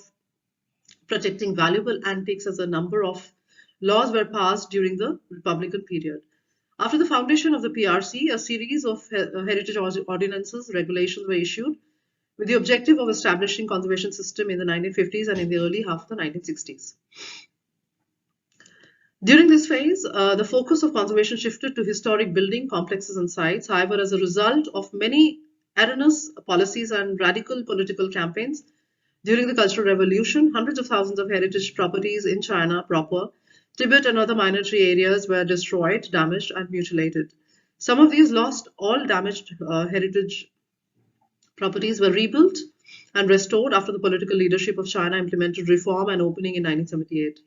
S1: protecting valuable antiques, as a number of laws were passed during the Republican period. After the foundation of the PRC, a series of heritage ordinances, regulations were issued with the objective of establishing conservation system in the 1950s and in the early half of the 1960s. During this phase, the focus of conservation shifted to historic building complexes and sites. However, as a result of many erroneous policies and radical political campaigns during the Cultural Revolution, hundreds of thousands of heritage properties in China proper, Tibet, and other minority areas were destroyed, damaged, and mutilated. Some of these lost or damaged heritage properties were rebuilt and restored after the political leadership of China implemented reform and opening in 1978.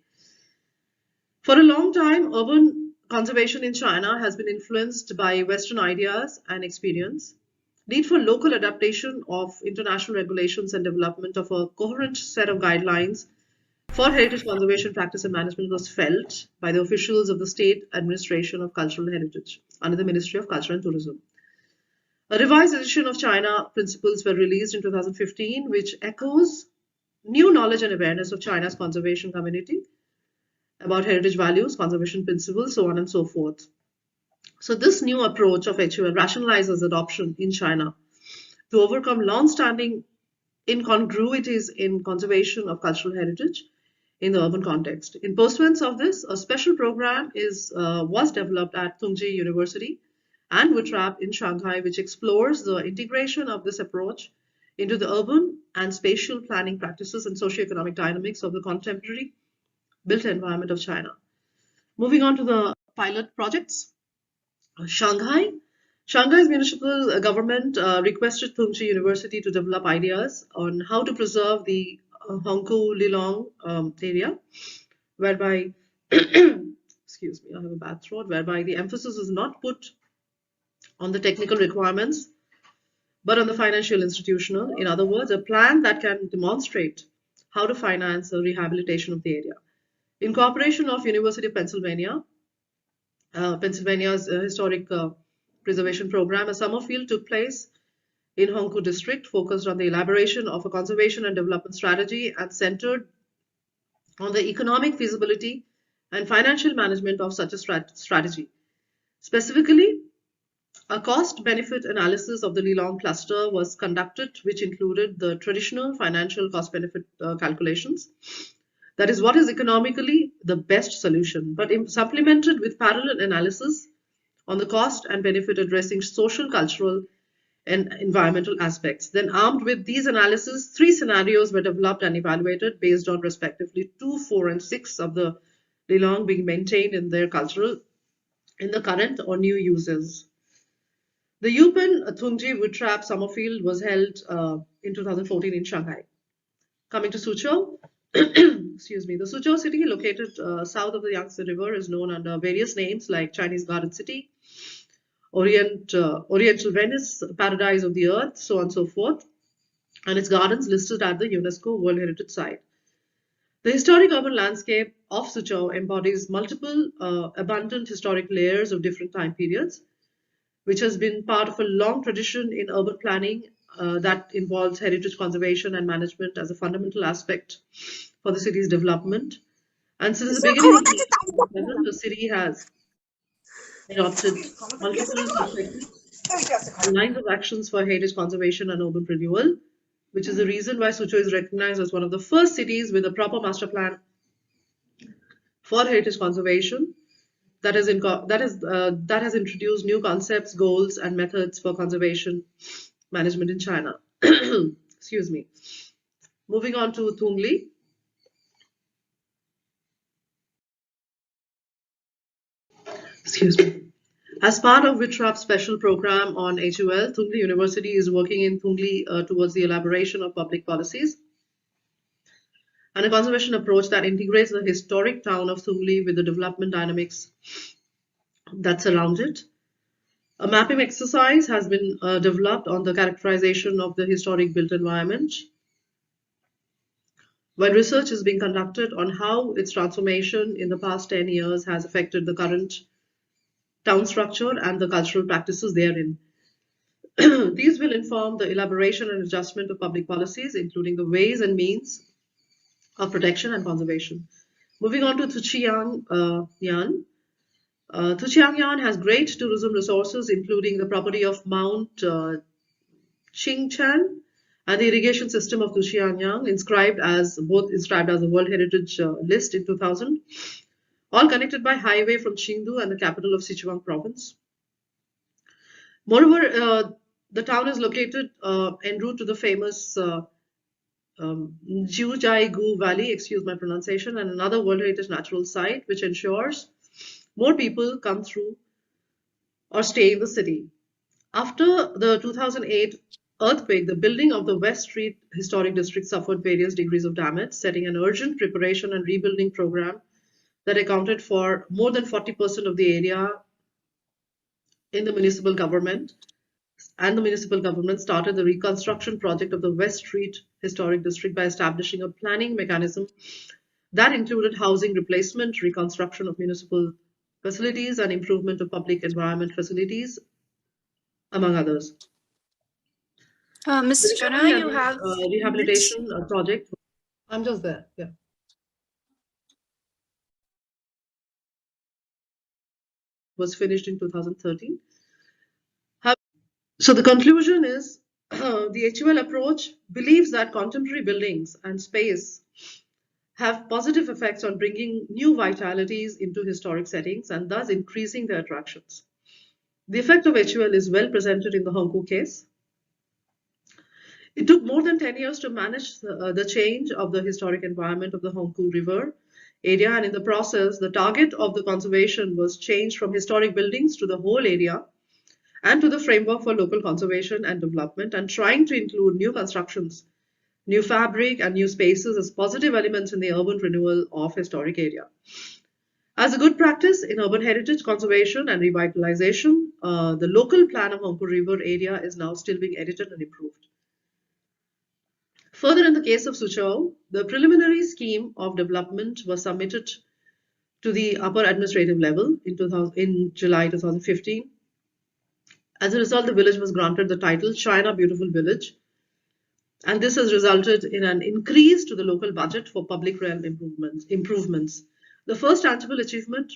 S1: For a long time, urban conservation in China has been influenced by Western ideas and experience. Need for local adaptation of international regulations and development of a coherent set of guidelines for heritage conservation practice and management was felt by the officials of the State Administration of Cultural Heritage under the Ministry of Culture and Tourism. A revised edition of China Principles were released in 2015, which echoes new knowledge and awareness of China's conservation community about heritage values, conservation principles, so on and so forth. So this new approach of HUL rationalizes adoption in China to overcome long-standing incongruities in conservation of cultural heritage in the urban context. In pursuance of this, a special program was developed at Tsinghua University and WITRAP in Shanghai, which explores the integration of this approach into the urban and spatial planning practices and socioeconomic dynamics of the contemporary built environment of China. Moving on to the pilot projects. Shanghai's municipal government requested Tsinghua University to develop ideas on how to preserve the Hongkou Lilong area, whereby, excuse me, I have a bad throat, whereby the emphasis is not put on the technical requirements, but on the financial institutional. In other words, a plan that can demonstrate how to finance the rehabilitation of the area. Incorporation of University of Pennsylvania, Pennsylvania's historic preservation program, a summer field took place in Hongkou district, focused on the elaboration of a conservation and development strategy and centered on the economic feasibility and financial management of such a strategy. Specifically, a cost-benefit analysis of the Lilong cluster was conducted, which included the traditional financial cost-benefit calculations. That is, what is economically the best solution, but supplemented with parallel analysis on the cost and benefit addressing social, cultural, and environmental aspects. Then, armed with these analyses, 3 scenarios were developed and evaluated based on respectively 2, 4, and 6 of the Lilong being maintained in their in the current or new uses. The Yupen Thungji Wood Trap Summerfield was held in 2014 in Shanghai. Coming to Suzhou, excuse me, the Suzhou city, located south of the Yangtze River, is known under various names like Chinese Garden City, Oriental Venice, Paradise of the Earth, so on and so forth, and its gardens listed at the UNESCO World Heritage Site. The historic urban landscape of Suzhou embodies multiple abundant historic layers of different time periods, which has been part of a long tradition in urban planning that involves heritage conservation and management as a fundamental aspect for the city's development. And since the beginning of the city has adopted multiple perspectives and lines of actions for heritage conservation and urban renewal, which is the reason why Suzhou is recognized as one of the first cities with a proper master plan for heritage conservation that has introduced new concepts, goals, and methods for conservation management in China. Excuse me. Moving on to Thungli. Excuse me. As part of WITRAP's special program on HUL, Thungli University is working in Thungli towards the elaboration of public policies and a conservation approach that integrates the historic town of Thungli with the development dynamics that surround it. A mapping exercise has been developed on the characterization of the historic built environment, while research is being conducted on how its transformation in the past 10 years has affected the current town structure and the cultural practices therein. These will inform the elaboration and adjustment of public policies, including the ways and means of protection and conservation. Moving on to Tuchiangyan. Tuchiangyan has great tourism resources, including the property of Mount Qingchan and the irrigation system of Tuchiangyan, inscribed as the World Heritage List in 2000, all connected by highway from Chengdu and the capital of Sichuan province. Moreover, the town is located en route to the famous Jiuzhaigu Valley, excuse my pronunciation, and another World Heritage Natural Site, which ensures more people come through or stay in the city. After the 2008 earthquake, the building of the West Street Historic District suffered various degrees of damage, setting an urgent preparation and rebuilding program that accounted for more than 40% of the area in the municipal government. And the municipal government started the reconstruction project of the West Street Historic District by establishing a planning mechanism that included housing replacement, reconstruction of municipal facilities, and improvement of public environment facilities, among others.
S2: Ms. Chana, you have
S1: rehabilitation project. I'm just there, yeah. Was finished in 2013. So the conclusion is the HUL approach believes that contemporary buildings and space have positive effects on bringing new vitalities into historic settings and thus increasing their attractions. The effect of HUL is well presented in the Hongkou case. It took more than 10 years to manage the change of the historic environment of the Hongkou River area, and in the process, the target of the conservation was changed from historic buildings to the whole area and to the framework for local conservation and development, and trying to include new constructions, new fabric, and new spaces as positive elements in the urban renewal of historic area. As a good practice in urban heritage conservation and revitalization, the local plan of Hongkor River area is now still being edited and improved. Further, in the case of Suzhou, the preliminary scheme of development was submitted to the upper administrative level in July 2015. As a result, the village was granted the title China Beautiful Village, and this has resulted in an increase to the local budget for public realm improvements. The first tangible achievement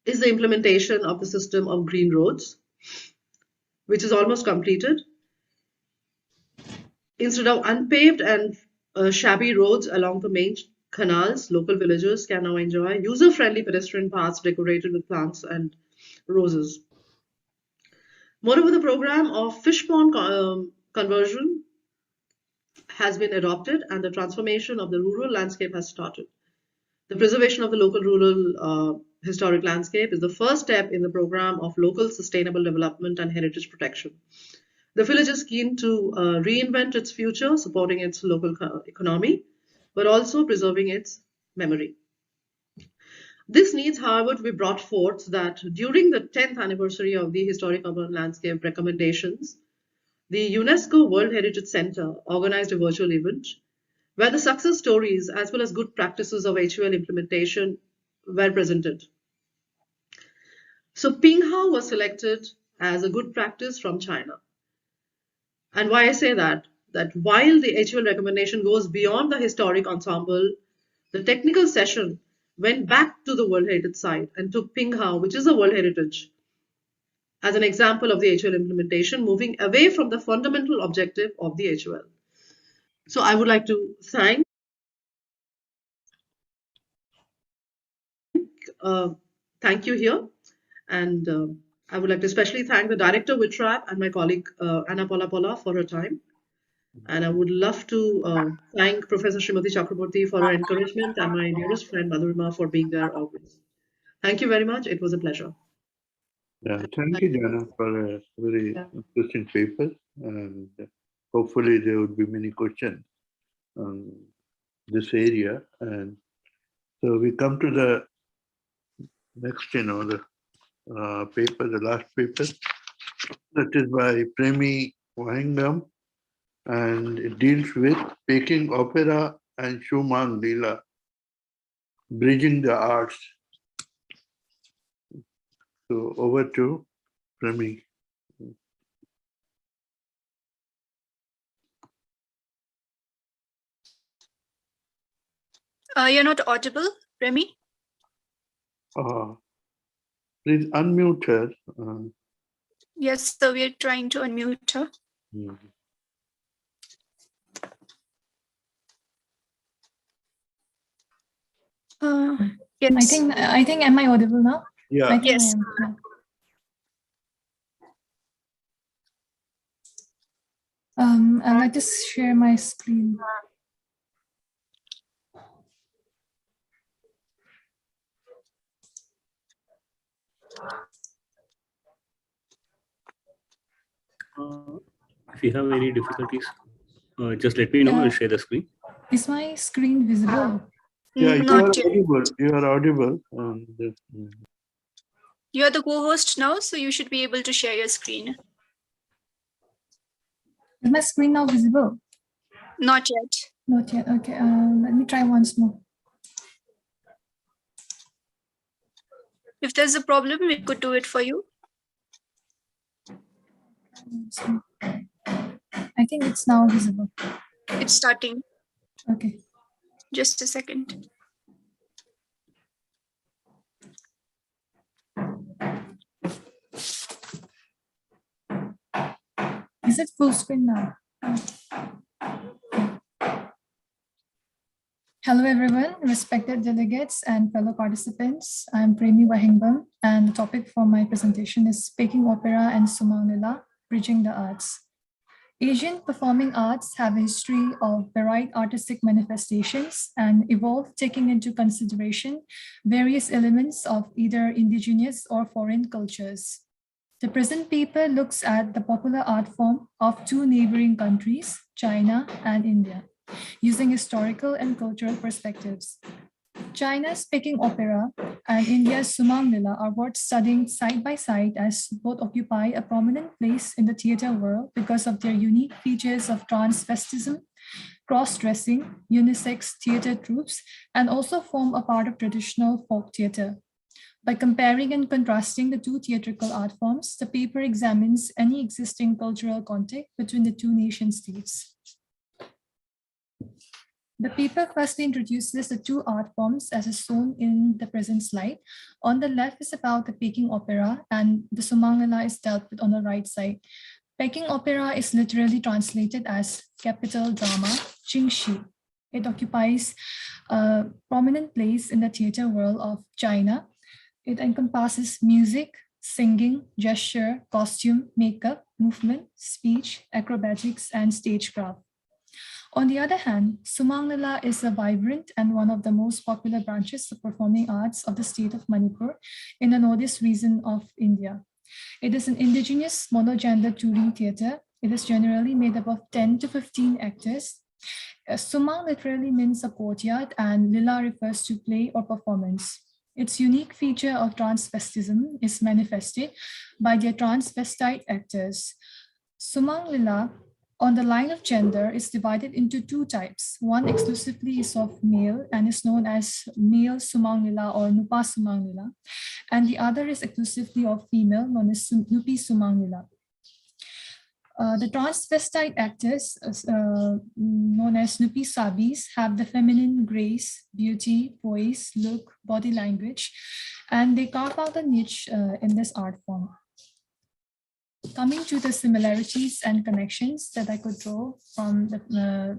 S1: is the implementation of the system of green roads, which is almost completed. Instead of unpaved and shabby roads along the main canals, local villagers can now enjoy user-friendly pedestrian paths decorated with plants and roses. Moreover, the program of fish pond conversion has been adopted and the transformation of the rural landscape has started. The preservation of the local rural historic landscape is the first step in the program of local sustainable development and heritage protection. The village is keen to reinvent its future, supporting its local economy, but also preserving its memory. This needs, however, to be brought forth that during the 10th anniversary of the Historic Urban Landscape recommendations, the UNESCO World Heritage Center organized a virtual event where the success stories as well as good practices of HUL implementation were presented. So Pinghao was selected as a good practice from China. And why I say that while the HUL recommendation goes beyond the historic ensemble, the technical session went back to the World Heritage site and took Pinghao, which is a World Heritage, as an example of the HUL implementation, moving away from the fundamental objective of the HUL. So I would like to thank you here. And I would like to especially thank the director with TRAP and my colleague Anna Pola for her time. And I would love to thank Professor Srimati Chakraborty for her encouragement and my dearest friend Madhurima for being there always. Thank you very much. It was a pleasure.
S3: Yeah, thank you, Jana, for a very interesting paper. And hopefully there would be many questions on this area. And so we come to the next, the paper, the last paper. That is by Premi Wahingam, and it deals with Peking Opera and Schumann Leela, bridging the arts. So over to Premi.
S2: You're not audible, Remy?
S3: Please unmute her.
S2: Yes, so we're trying to unmute her. Yes.
S7: I think, am I audible now?
S3: Yeah.
S7: I think
S2: Yes.
S7: I am. I'll like to share my screen.
S8: If you have any difficulties, just let me know. I'll share the screen.
S7: Is my screen visible?
S3: Yeah, you
S2: Not
S3: are
S2: yet.
S3: audible. You are audible.
S2: You're the co-host now, so you should be able to share your screen.
S7: Is my screen now visible?
S2: Not yet.
S7: Not yet. Okay. Let me try once more.
S2: If there's a problem, we could do it for you.
S7: I think it's now visible.
S2: It's starting.
S7: Okay.
S2: Just a second.
S7: Is it full screen now? Hello, everyone, respected delegates and fellow participants. I'm Premi Wahingbam, and the topic for my presentation is Peking Opera and Schumann Leela, Bridging the Arts. Asian performing arts have a history of varied artistic manifestations and evolved taking into consideration various elements of either indigenous or foreign cultures. The present paper looks at the popular art form of two neighboring countries, China and India, using historical and cultural perspectives. China's Peking Opera and India's Sumang Lila are worth studying side by side, as both occupy a prominent place in the theatre world because of their unique features of transvestism, cross-dressing, unisex theatre troupes, and also form a part of traditional folk theatre. By comparing and contrasting the two theatrical art forms, the paper examines any existing cultural contact between the two nation states. The paper firstly introduces the two art forms as is shown in the present slide. On the left is about the Peking Opera, and the Sumang Lila is dealt with on the right side. Peking Opera is literally translated as capital drama, Kinship. It occupies a prominent place in the theater world of China. It encompasses music, singing, gesture, costume, makeup, movement, speech, acrobatics, and stagecraft. On the other hand, Sumang Lila is a vibrant and one of the most popular branches of performing arts of the state of Manipur in the northeast region of India. It is an indigenous monogender touring theatre. It is generally made up of 10 to 15 actors. Sumang literally means a courtyard, and Lila refers to play or performance. Its unique feature of transvestism is manifested by their transvestite actors. Sumang Lila, on the line of gender, is divided into two types. One exclusively is of male and is known as male Sumang Lila or Nupa Sumang Lila, and the other is exclusively of female, known as Nupi Sumang Lila. The transvestite actors, known as Nupi Sabis, have the feminine grace, beauty, poise, look, body language, and they carve out a niche in this art form. Coming to the similarities and connections that I could draw from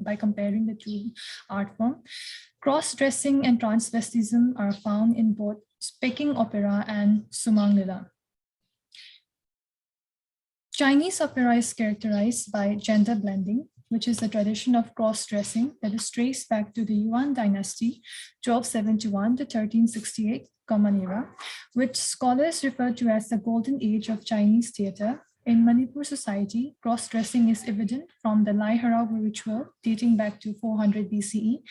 S7: by comparing the two art forms, cross-dressing and transvestism are found in both Peking Opera and Sumang Lila. Chinese opera is characterized by gender blending, which is a tradition of cross-dressing that is traced back to the Yuan dynasty, 1271 to 1368 Common Era, which scholars refer to as the golden age of Chinese theatre. In Manipur society, cross-dressing is evident from the Lai Harawa ritual dating back to 400 BCE.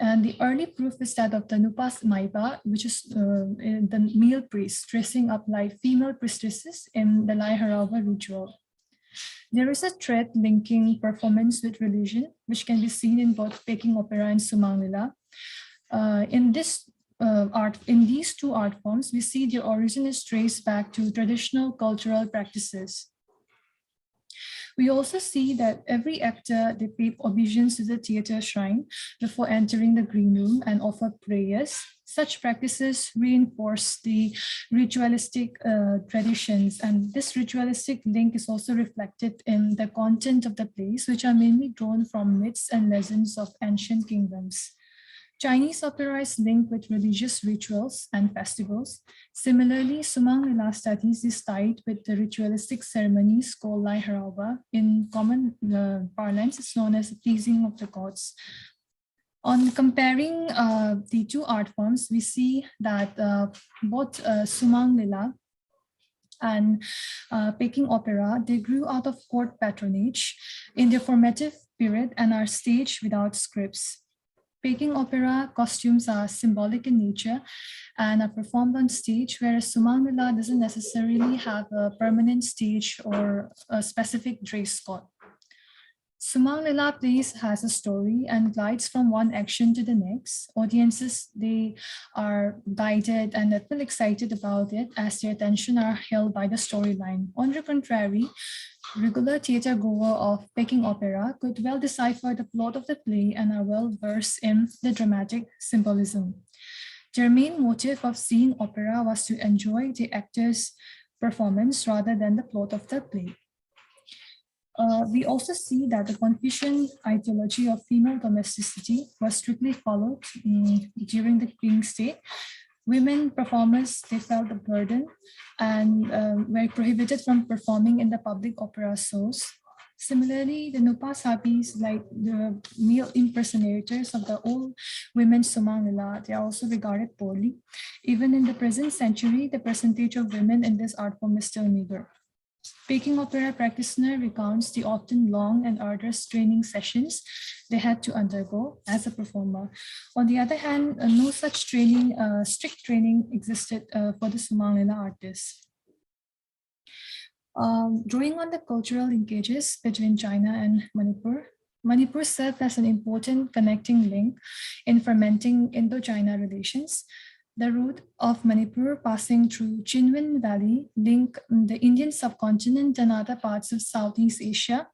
S7: And the early proof is that of the Nupas Maiba, which is the male priest dressing up like female priestesses in the Lai Harawa ritual. There is a thread linking performance with religion, which can be seen in both Peking Opera and Sumang Lila. In these two art forms, we see their origin is traced back to traditional cultural practices. We also see that every actor, they pay obeisance to the theatre shrine before entering the green room and offer prayers. Such practices reinforce the ritualistic traditions, and this ritualistic link is also reflected in the content of the plays, which are mainly drawn from myths and legends of ancient kingdoms. Chinese opera is linked with religious rituals and festivals. Similarly, Sumang Lila studies is tied with the ritualistic ceremonies called Lai Harawa. In common parlance, it's known as the pleasing of the gods. On comparing the two art forms, we see that both Sumang Lila and Peking Opera, they grew out of court patronage in their formative period and are staged without scripts. Peking Opera costumes are symbolic in nature and are performed on stage, whereas Sumang Lila doesn't necessarily have a permanent stage or a specific dress code. Sumang Lila plays has a story and glides from one action to the next. Audiences, they are guided and they feel excited about it as their attention are held by the storyline. On the contrary, regular theatre goer of Peking Opera could well decipher the plot of the play and are well versed in the dramatic symbolism. Their main motive of seeing opera was to enjoy the actor's performance rather than the plot of the play. We also see that the Confucian ideology of female domesticity was strictly followed during the Qing state. Women performers, they felt a burden and were prohibited from performing in the public opera shows. Similarly, the Nupa Sabis, like the male impersonators of the old women Sumang Lila, they are also regarded poorly. Even in the present century, the percentage of women in this art form is still meager. Peking Opera practitioner recounts the often long and arduous training sessions they had to undergo as a performer. On the other hand, no such training, strict training existed for the Sumanglila artists. Drawing on the cultural linkages between China and Manipur, Manipur served as an important connecting link in fermenting Indo-China relations. The route of Manipur passing through Chinwin Valley linked the Indian subcontinent and other parts of Southeast Asia,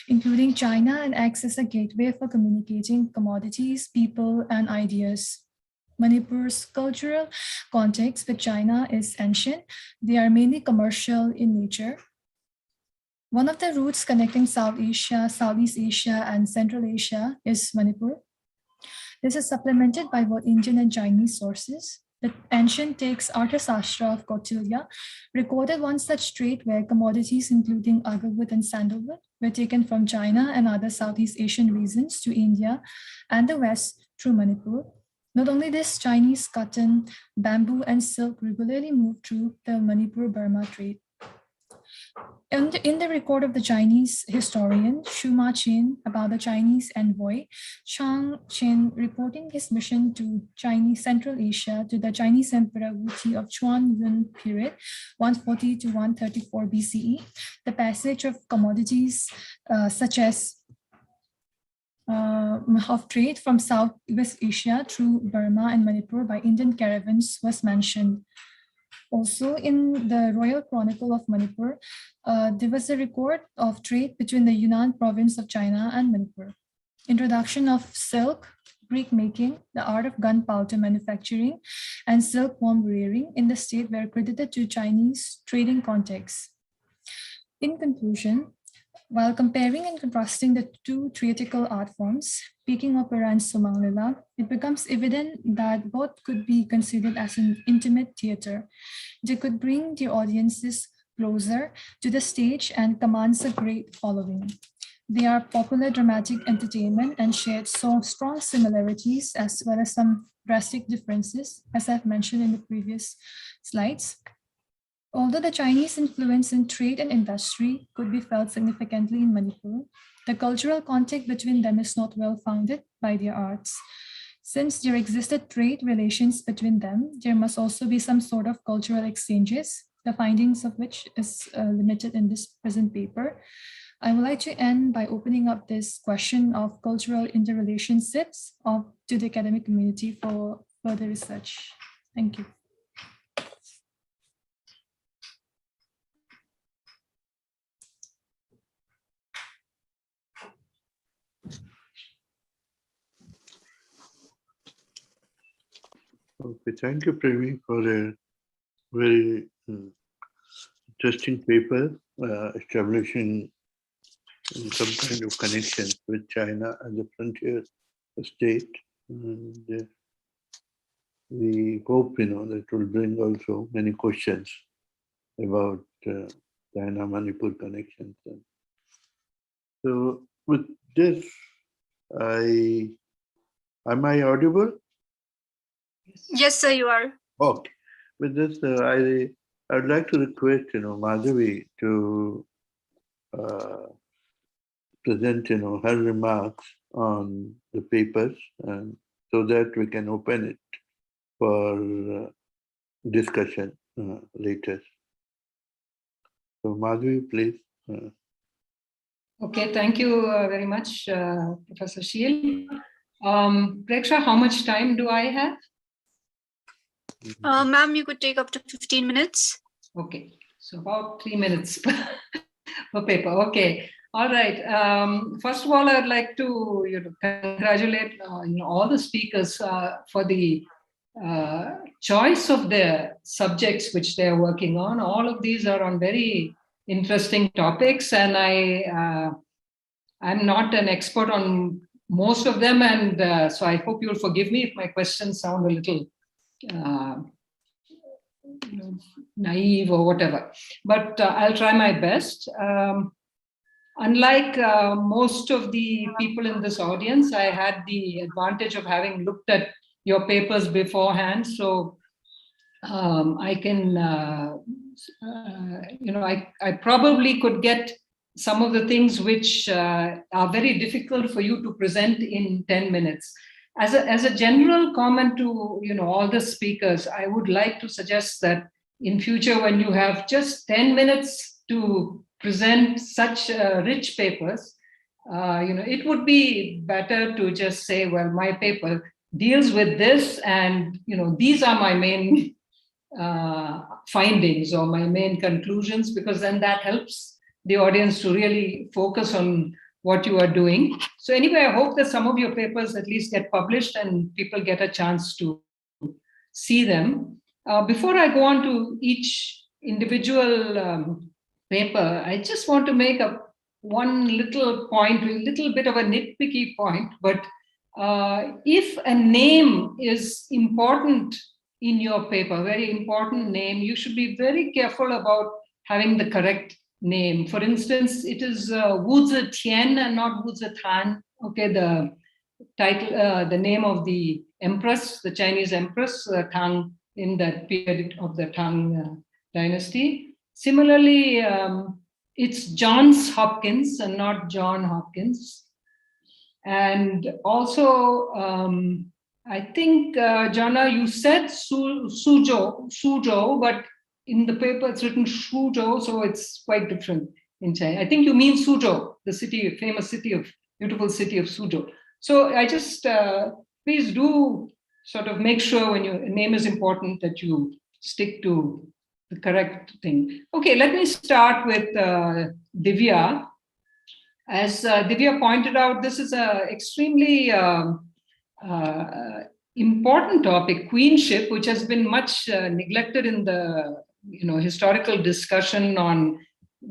S7: including China, and acts as a gateway for communicating commodities, people, and ideas. Manipur's cultural context with China is ancient. They are mainly commercial in nature. One of the routes connecting South Asia, Southeast Asia, and Central Asia is Manipur. This is supplemented by both Indian and Chinese sources. The ancient text Arthasastra of Kautilya recorded one such trade where commodities including agarwood and sandalwood were taken from China and other Southeast Asian regions to India and the West through Manipur. Not only this, Chinese cotton, bamboo, and silk regularly moved through the Manipur-Burma trade. In the record of the Chinese historian Xu Ma Qin about the Chinese envoy Chang Qin reporting his mission to Chinese Central Asia to the Chinese Emperor Wu Ti of Chuan Yun period 140 to 134 BCE, the passage of commodities such as of trade from Southwest Asia through Burma and Manipur by Indian caravans was mentioned. Also, in the Royal Chronicle of Manipur, there was a record of trade between the Yunnan province of China and Manipur. Introduction of silk, brick making, the art of gunpowder manufacturing, and silkworm rearing in the state were credited to Chinese trading contexts. In conclusion, while comparing and contrasting the two theatrical art forms, Peking Opera and Sumanglila, it becomes evident that both could be considered as an intimate theater. They could bring their audiences closer to the stage and commands a great following. They are popular dramatic entertainment and shared so strong similarities as well as some drastic differences, as I've mentioned in the previous slides. Although the Chinese influence in trade and industry could be felt significantly in Manipur, the cultural contact between them is not well founded by their arts. Since there existed trade relations between them, there must also be some sort of cultural exchanges, the findings of which is limited in this present paper. I would like to end by opening up this question of cultural interrelationships to the academic community for further research. Thank you.
S3: Okay, thank you, Premi, for a very interesting paper establishing some kind of connection with China as a frontier state. And we hope, that will bring also many questions about China-Manipur connections. And so with this, am I audible?
S2: Yes, sir, you are.
S3: Okay. With this, I would like to request, Madhavi to present, her remarks on the papers, and so that we can open it for discussion later. So, Madhavi, please.
S9: Okay, thank you very much, Professor Sheel. Preksha, how much time do I have?
S2: Ma'am, you could take up to 15 minutes.
S9: Okay, so about 3 minutes per paper. Okay, all right. First of all, I'd like to congratulate all the speakers for the choice of their subjects which they are working on. All of these are on very interesting topics, and I'm not an expert on most of them, and so I hope you'll forgive me if my questions sound a little naive or whatever, but I'll try my best. Unlike most of the people in this audience, I had the advantage of having looked at your papers beforehand, so I can I probably could get some of the things which are very difficult for you to present in 10 minutes. As a general comment to all the speakers, I would like to suggest that in future, when you have just 10 minutes to present such rich papers, it would be better to just say, well, my paper deals with this, and these are my main findings or my main conclusions, because then that helps the audience to really focus on what you are doing. So anyway, I hope that some of your papers at least get published and people get a chance to see them. Before I go on to each individual paper, I just want to make one little point, a little bit of a nitpicky point, but if a name is important in your paper, very important name, you should be very careful about having the correct name. For instance, it is Wu Zetian and not Wu Zetan. Okay, the title, the name of the empress, the Chinese empress, Tang, in that period of the Tang dynasty. Similarly, it's Johns Hopkins and not John Hopkins. And also, I think, Jana, you said Suzhou, but in the paper it's written Shuzhou, so it's quite different in China. I think you mean Suzhou, the city, famous city of, beautiful city of Suzhou. So I just, please do sort of make sure when your name is important that you stick to the correct thing. Okay, let me start with Divya. As Divya pointed out, this is an extremely important topic, queenship, which has been much neglected in the historical discussion on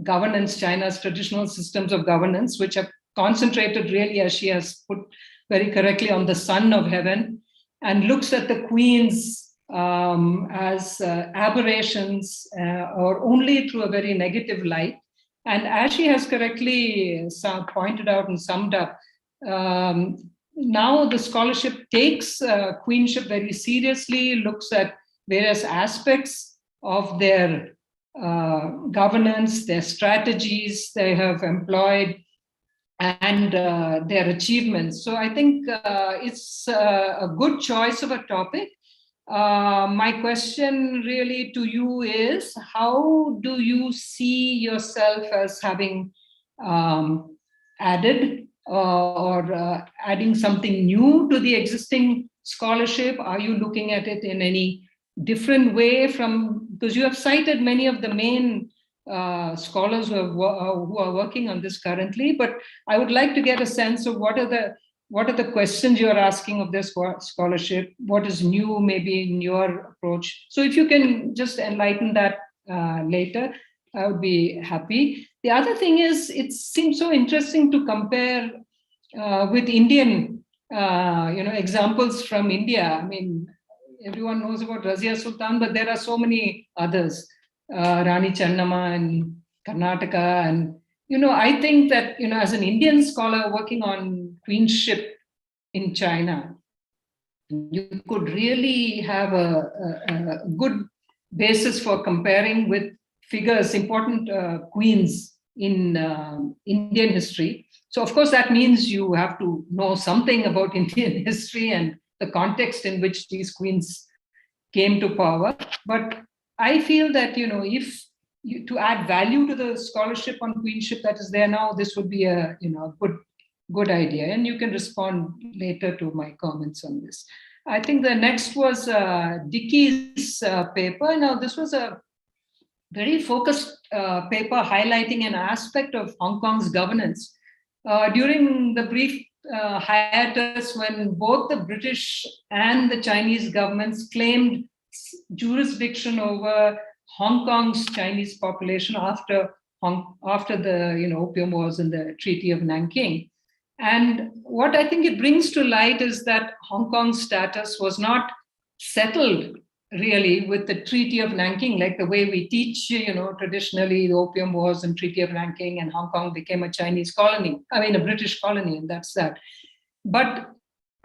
S9: governance, China's traditional systems of governance, which have concentrated really, as she has put very correctly, on the son of heaven, and looks at the queens as aberrations or only through a very negative light. And as she has correctly pointed out and summed up, now the scholarship takes queenship very seriously, looks at various aspects of their governance, their strategies they have employed, and their achievements. So I think it's a good choice of a topic. My question really to you is, how do you see yourself as having added or adding something new to the existing scholarship? Are you looking at it in any different way from, because you have cited many of the main scholars who are working on this currently, but I would like to get a sense of what are the questions you're asking of this scholarship, what is new maybe in your approach. So if you can just enlighten that later, I would be happy. The other thing is, it seems so interesting to compare with Indian examples from India. I mean, everyone knows about Razia Sultan, but there are so many others, Rani Channamma in Karnataka. And, I think that, as an Indian scholar working on queenship in China, you could really have a good basis for comparing with figures, important queens in Indian history. So, of course, that means you have to know something about Indian history and the context in which these queens came to power. But I feel that, to add value to the scholarship on queenship that is there now, this would be a good idea. And you can respond later to my comments on this. I think the next was Dickey's paper. Now, this was a very focused paper highlighting an aspect of Hong Kong's governance. During the brief hiatus when both the British and the Chinese governments claimed jurisdiction over Hong Kong's Chinese population after the Opium Wars and the Treaty of Nanking. And what I think it brings to light is that Hong Kong's status was not settled really with the Treaty of Nanking, like the way we teach, traditionally the Opium Wars and Treaty of Nanking, and Hong Kong became a Chinese colony, a British colony, and that's that. But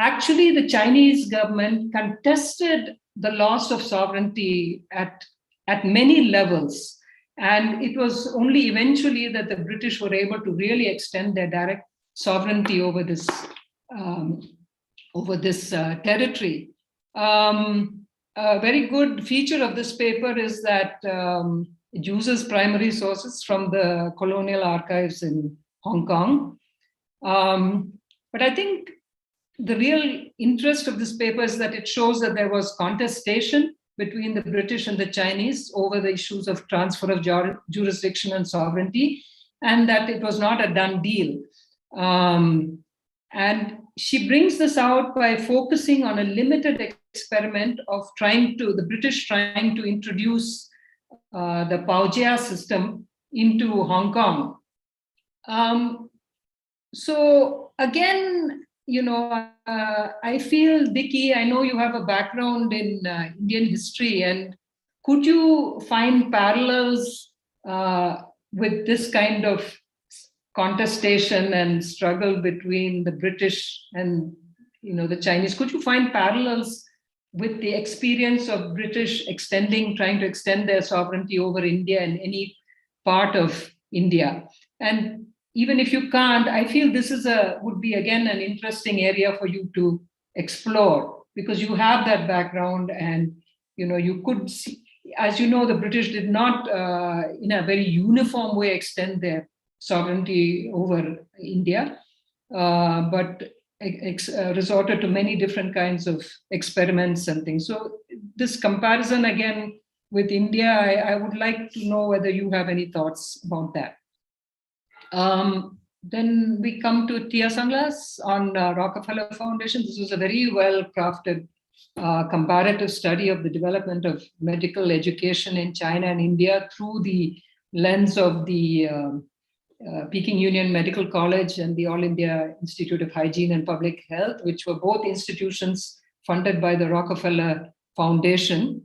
S9: actually the Chinese government contested the loss of sovereignty at at many levels. And it was only eventually that the British were able to really extend their direct sovereignty over this territory. A very good feature of this paper is that it uses primary sources from the colonial archives in Hong Kong. But I think the real interest of this paper is that it shows that there was contestation between the British and the Chinese over the issues of transfer of jurisdiction and sovereignty, and that it was not a done deal. And she brings this out by focusing on a limited experiment of the British trying to introduce the Paojia system into Hong Kong. So again, I feel, Dicky, I know you have a background in Indian history, and could you find parallels with this kind of contestation and struggle between the British and the Chinese? Could you find parallels with the experience of British trying to extend their sovereignty over India and any part of India? And even if you can't, I feel this would be again an interesting area for you to explore, because you have that background, and you could see, as you know, the British did not in a very uniform way extend their sovereignty over India, but resorted to many different kinds of experiments and things. So this comparison again with India, I would like to know whether you have any thoughts about that. Then we come to Tia Sanglas on Rockefeller Foundation. This was a very well-crafted comparative study of the development of medical education in China and India through the lens of the Peking Union Medical College and the All India Institute of Hygiene and Public Health, which were both institutions funded by the Rockefeller Foundation.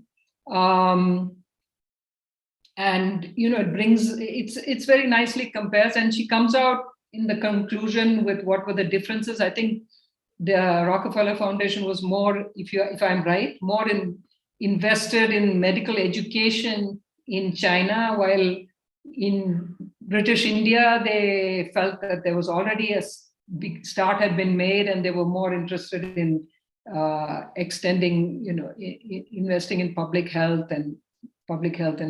S9: And it's very nicely compares, and she comes out in the conclusion with what were the differences. I think the Rockefeller Foundation was more, if I'm right, more invested in medical education in China, while in British India, they felt that there was already a big start had been made, and they were more interested in extending, investing in public health and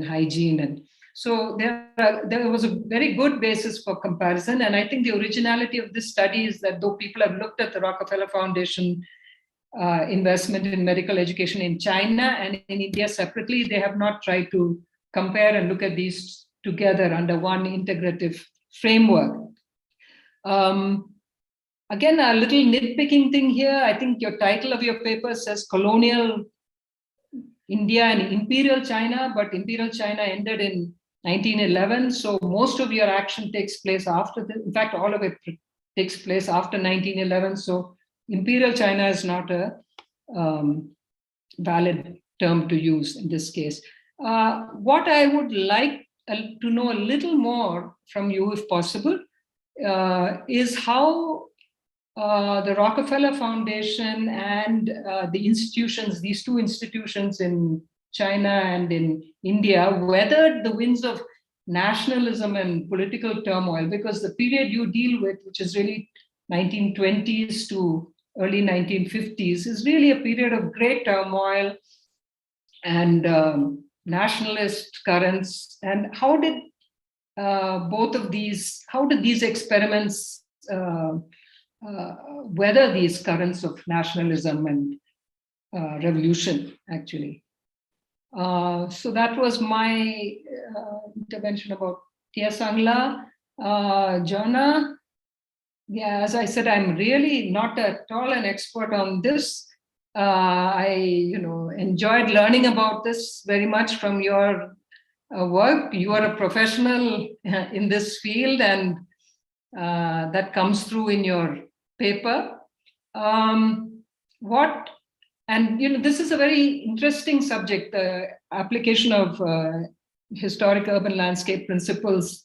S9: hygiene. And so there was a very good basis for comparison. And I think the originality of this study is that though people have looked at the Rockefeller Foundation investment in medical education in China and in India separately, they have not tried to compare and look at these together under one integrative framework. Again, a little nitpicking thing here. I think your title of your paper says Colonial India and Imperial China, but Imperial China ended in 1911. So most of your action takes place after in fact, all of it takes place after 1911. So Imperial China is not a valid term to use in this case. What I would like to know a little more from you, if possible, is how the Rockefeller Foundation and the institutions, these two institutions in China and in India, weathered the winds of nationalism and political turmoil, because the period you deal with, which is really 1920s to early 1950s, is really a period of great turmoil and nationalist currents. And how did these experiments weather these currents of nationalism and revolution, actually? So that was my intervention about Tia Sangla. Jonna, yeah, as I said, I'm really not at all an expert on this. I enjoyed learning about this very much from your work. You are a professional in this field, and that comes through in your paper. This is a very interesting subject, the application of historic urban landscape principles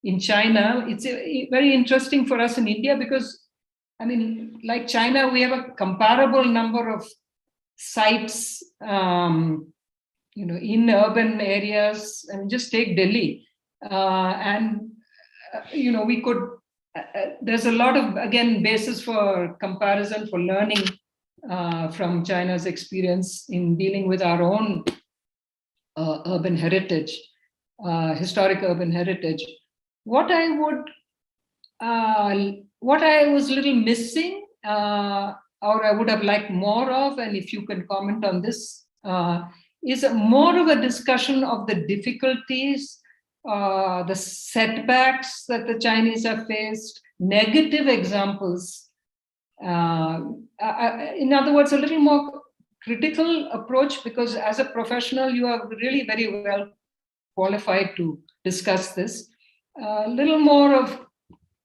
S9: in China. It's very interesting for us in India because, like China, we have a comparable number of sites in urban areas, and just take Delhi, we could. There's a lot of, again, basis for comparison, for learning from China's experience in dealing with our own urban heritage, historic urban heritage. What I was a little missing, or I would have liked more of, and if you can comment on this, is more of a discussion of the difficulties, the setbacks that the Chinese have faced, negative examples. In other words, a little more critical approach, because as a professional, you are really very well qualified to discuss this. A little more of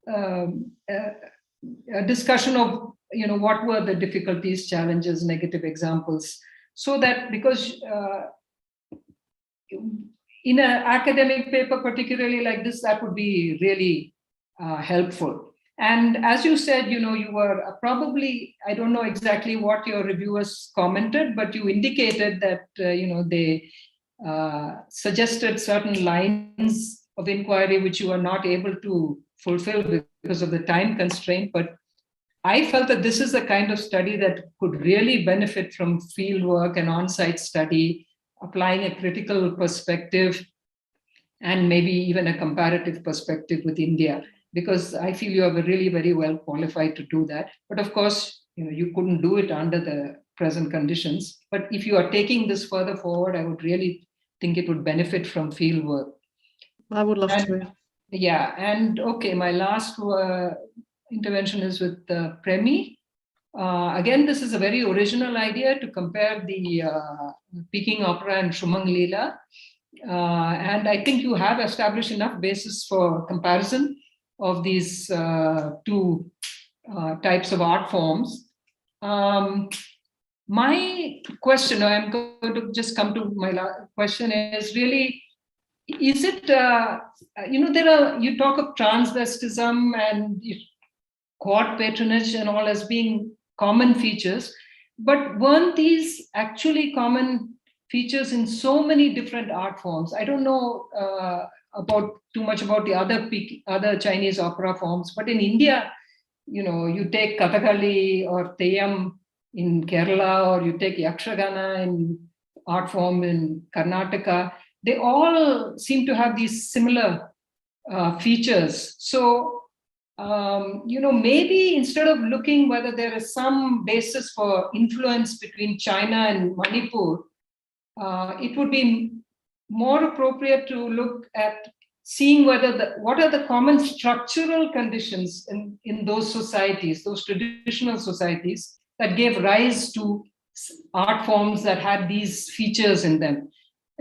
S9: a discussion of, what were the difficulties, challenges, negative examples, so that, because in an academic paper, particularly like this, that would be really helpful. And as you said, you were probably, I don't know exactly what your reviewers commented, but you indicated that, they suggested certain lines of inquiry which you were not able to fulfill because of the time constraint. But I felt that this is the kind of study that could really benefit from field work and on-site study, applying a critical perspective and maybe even a comparative perspective with India, because I feel you are really very well qualified to do that. But of course, you couldn't do it under the present conditions. But if you are taking this further forward, I would really think it would benefit from field work.
S1: I would love to.
S9: Yeah, and okay, my last intervention is with Premi. Again, this is a very original idea to compare the Peking Opera and Shumang Leela. And I think you have established enough basis for comparison of these two types of art forms. My question, I'm going to just come to my last question, is really, is it, you talk of transvestism and court patronage and all as being common features, but weren't these actually common features in so many different art forms? I don't know too much about the other Chinese opera forms, but in India, you take Kathakali or Theyyam in Kerala, or you take Yakshagana in art form in Karnataka, they all seem to have these similar features. So, maybe instead of looking whether there is some basis for influence between China and Manipur, it would be more appropriate to look at seeing whether what are the common structural conditions in those societies, those traditional societies, that gave rise to art forms that had these features in them.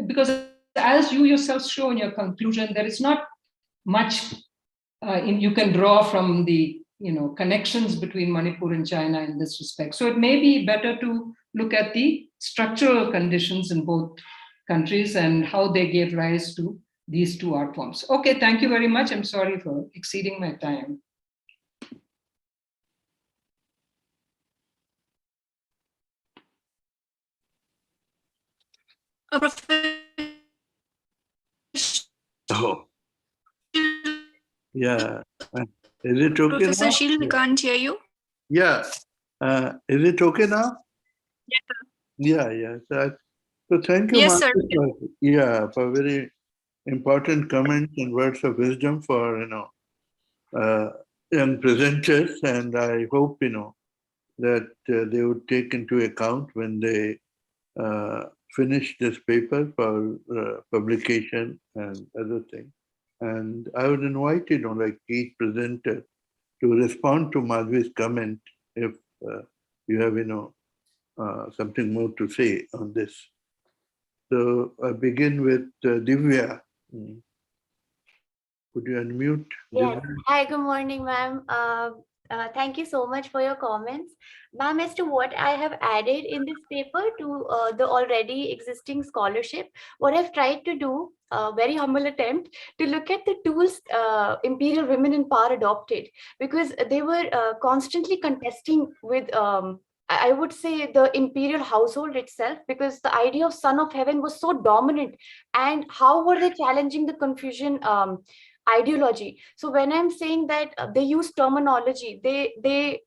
S9: Because as you yourself show in your conclusion, there is not much you can draw from the connections between Manipur and China in this respect. So it may be better to look at the structural conditions in both countries and how they gave rise to these two art forms. Okay, thank you very much. I'm sorry for exceeding my time.
S3: Oh, yeah. Is it okay
S2: Professor
S3: now?
S2: Sheel, we can't hear you.
S3: Yeah. Is it okay now?
S2: Yes,
S3: Yeah. So thank you,
S2: yes,
S3: Marcus, for very important comments and words of wisdom for young presenters, and I hope that they would take into account when they finish this paper for publication and other things. And I would invite like each presenter to respond to Madhvi's comment if you have something more to say on this. So I begin with Divya. Could you unmute?
S4: Yes. Hi, good morning, ma'am. Thank you so much for your comments. Ma'am, as to what I have added in this paper to the already existing scholarship, what I've tried to do, a very humble attempt, to look at the tools Imperial women in power adopted, because they were constantly contesting with I would say the imperial household itself, because the idea of son of heaven was so dominant. And how were they challenging the Confucian ideology? So when I'm saying that they use terminology, they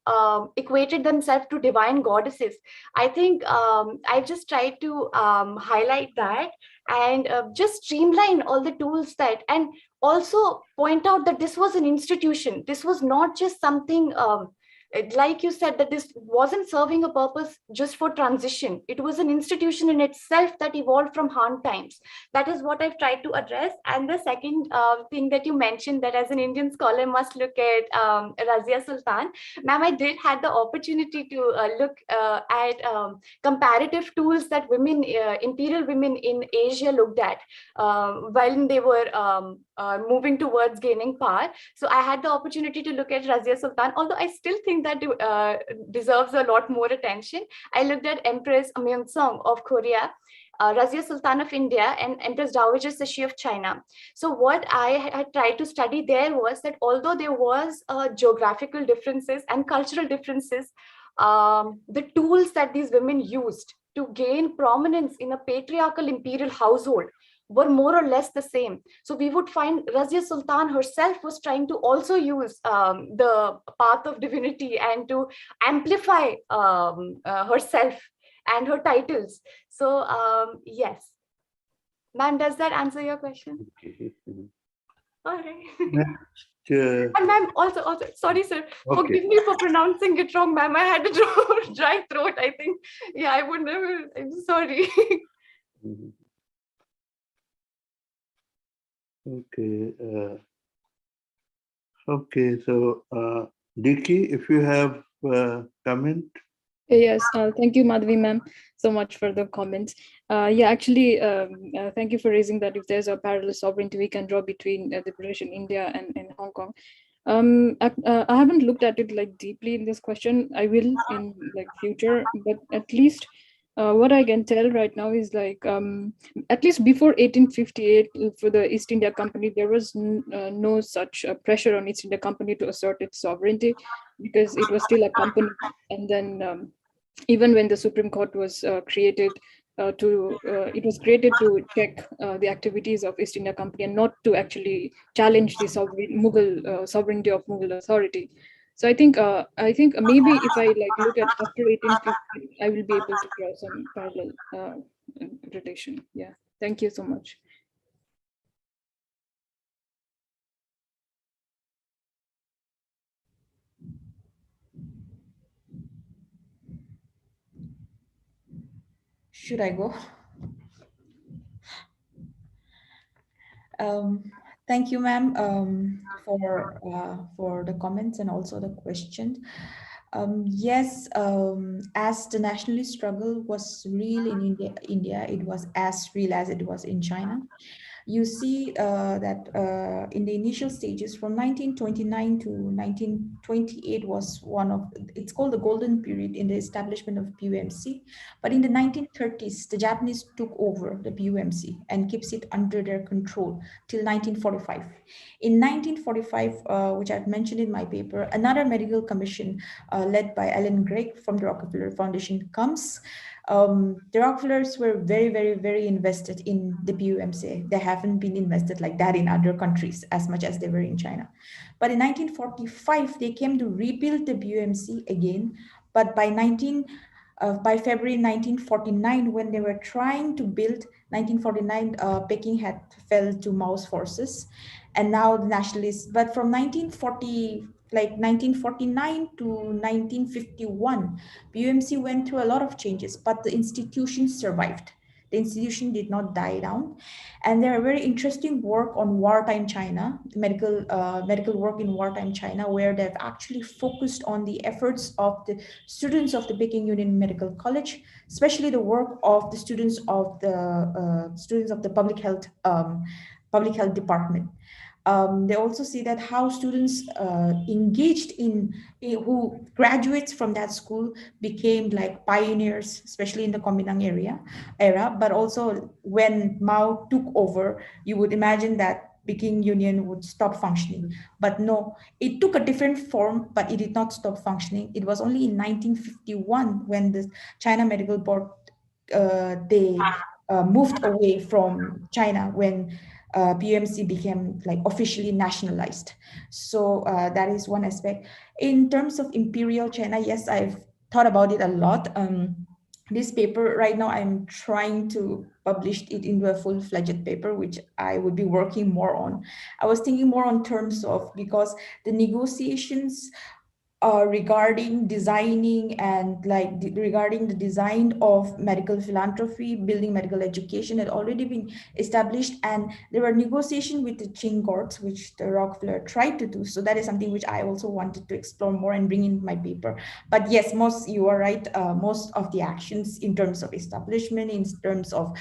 S4: equated themselves to divine goddesses. I think I just tried to highlight that and just streamline all the tools that, and also point out that this was an institution. This was not just something like you said, that this wasn't serving a purpose just for transition. It was an institution in itself that evolved from Han times. That is what I've tried to address. And the second thing that you mentioned, that as an Indian scholar must look at Razia Sultan. Ma'am, I did had the opportunity to look at comparative tools that women, imperial women in Asia looked at when they were moving towards gaining power. So I had the opportunity to look at Razia Sultan, although I still think that deserves a lot more attention. I looked at Empress Myeongsong of Korea, Razia Sultan of India, and Empress Dowager Cixi of China. So what I had tried to study there was that although there was geographical differences and cultural differences, the tools that these women used to gain prominence in a patriarchal imperial household were more or less the same. So we would find Razia Sultan herself was trying to also use the path of divinity and to amplify herself and her titles. So yes. Ma'am, does that answer your question?
S3: Okay.
S4: All right.
S3: Next,
S4: and ma'am, also, sorry, sir, forgive me for pronouncing it wrong, ma'am. I had a dry throat, I think. Yeah, I would never, I'm sorry.
S3: Okay. Okay. So, Diki, if you have comment.
S5: Yes, thank you, Madhavi ma'am, so much for the comments. Yeah, actually, thank you for raising that. If there's a parallel sovereignty, we can draw between the British in India and Hong Kong. I haven't looked at it like deeply in this question. I will in like future, but at least what I can tell right now is like at least before 1858 for the East India Company, there was no such pressure on East India Company to assert its sovereignty, because it was still a company. And then even when the Supreme Court was created, it was created to check the activities of East India Company and not to actually challenge the Mughal sovereignty of Mughal authority. So I think maybe if I like look at after 1850, I will be able to draw some parallel relation. Yeah, thank you so much.
S6: Should I go? Thank you, ma'am, for the comments and also the question. Yes, as the nationalist struggle was real in India, it was as real as it was in China. You see that in the initial stages from 1929 to 1928 was one of, it's called the golden period in the establishment of PUMC. But in the 1930s, the Japanese took over the PUMC and keeps it under their control till 1945. In 1945, which I've mentioned in my paper, another medical commission led by Alan Gregg from the Rockefeller Foundation comes. The Rockefellers were very, very, very invested in the PUMC. They haven't been invested like that in other countries as much as they were in China. But in 1945, they came to rebuild the PUMC again. But by February 1949, when they were trying to build 1949, Peking had fell to Mao's forces, and now the nationalists. But from 1949 to 1951, PUMC went through a lot of changes, but the institution survived. The institution did not die down. And there are very interesting work on wartime China, medical work in wartime China, where they've actually focused on the efforts of the students of the Peking Union Medical College, especially the work of the students of the public health department. They also see that how students engaged who graduates from that school became like pioneers, especially in the Kuomintang era. But also when Mao took over, you would imagine that Peking Union would stop functioning. But no, it took a different form, but it did not stop functioning. It was only in 1951 when the China Medical Board, they moved away from China when PUMC became like officially nationalized. So that is one aspect. In terms of Imperial China, yes, I've thought about it a lot. This paper right now, I'm trying to publish it into a full-fledged paper, which I would be working more on. I was thinking more on terms of, because the negotiations regarding designing and regarding the design of medical philanthropy, building medical education had already been established, and there were negotiations with the Qing courts, which the Rockefeller tried to do. So that is something which I also wanted to explore more and bring in my paper. But yes, you are right. Most of the actions in terms of establishment, in terms of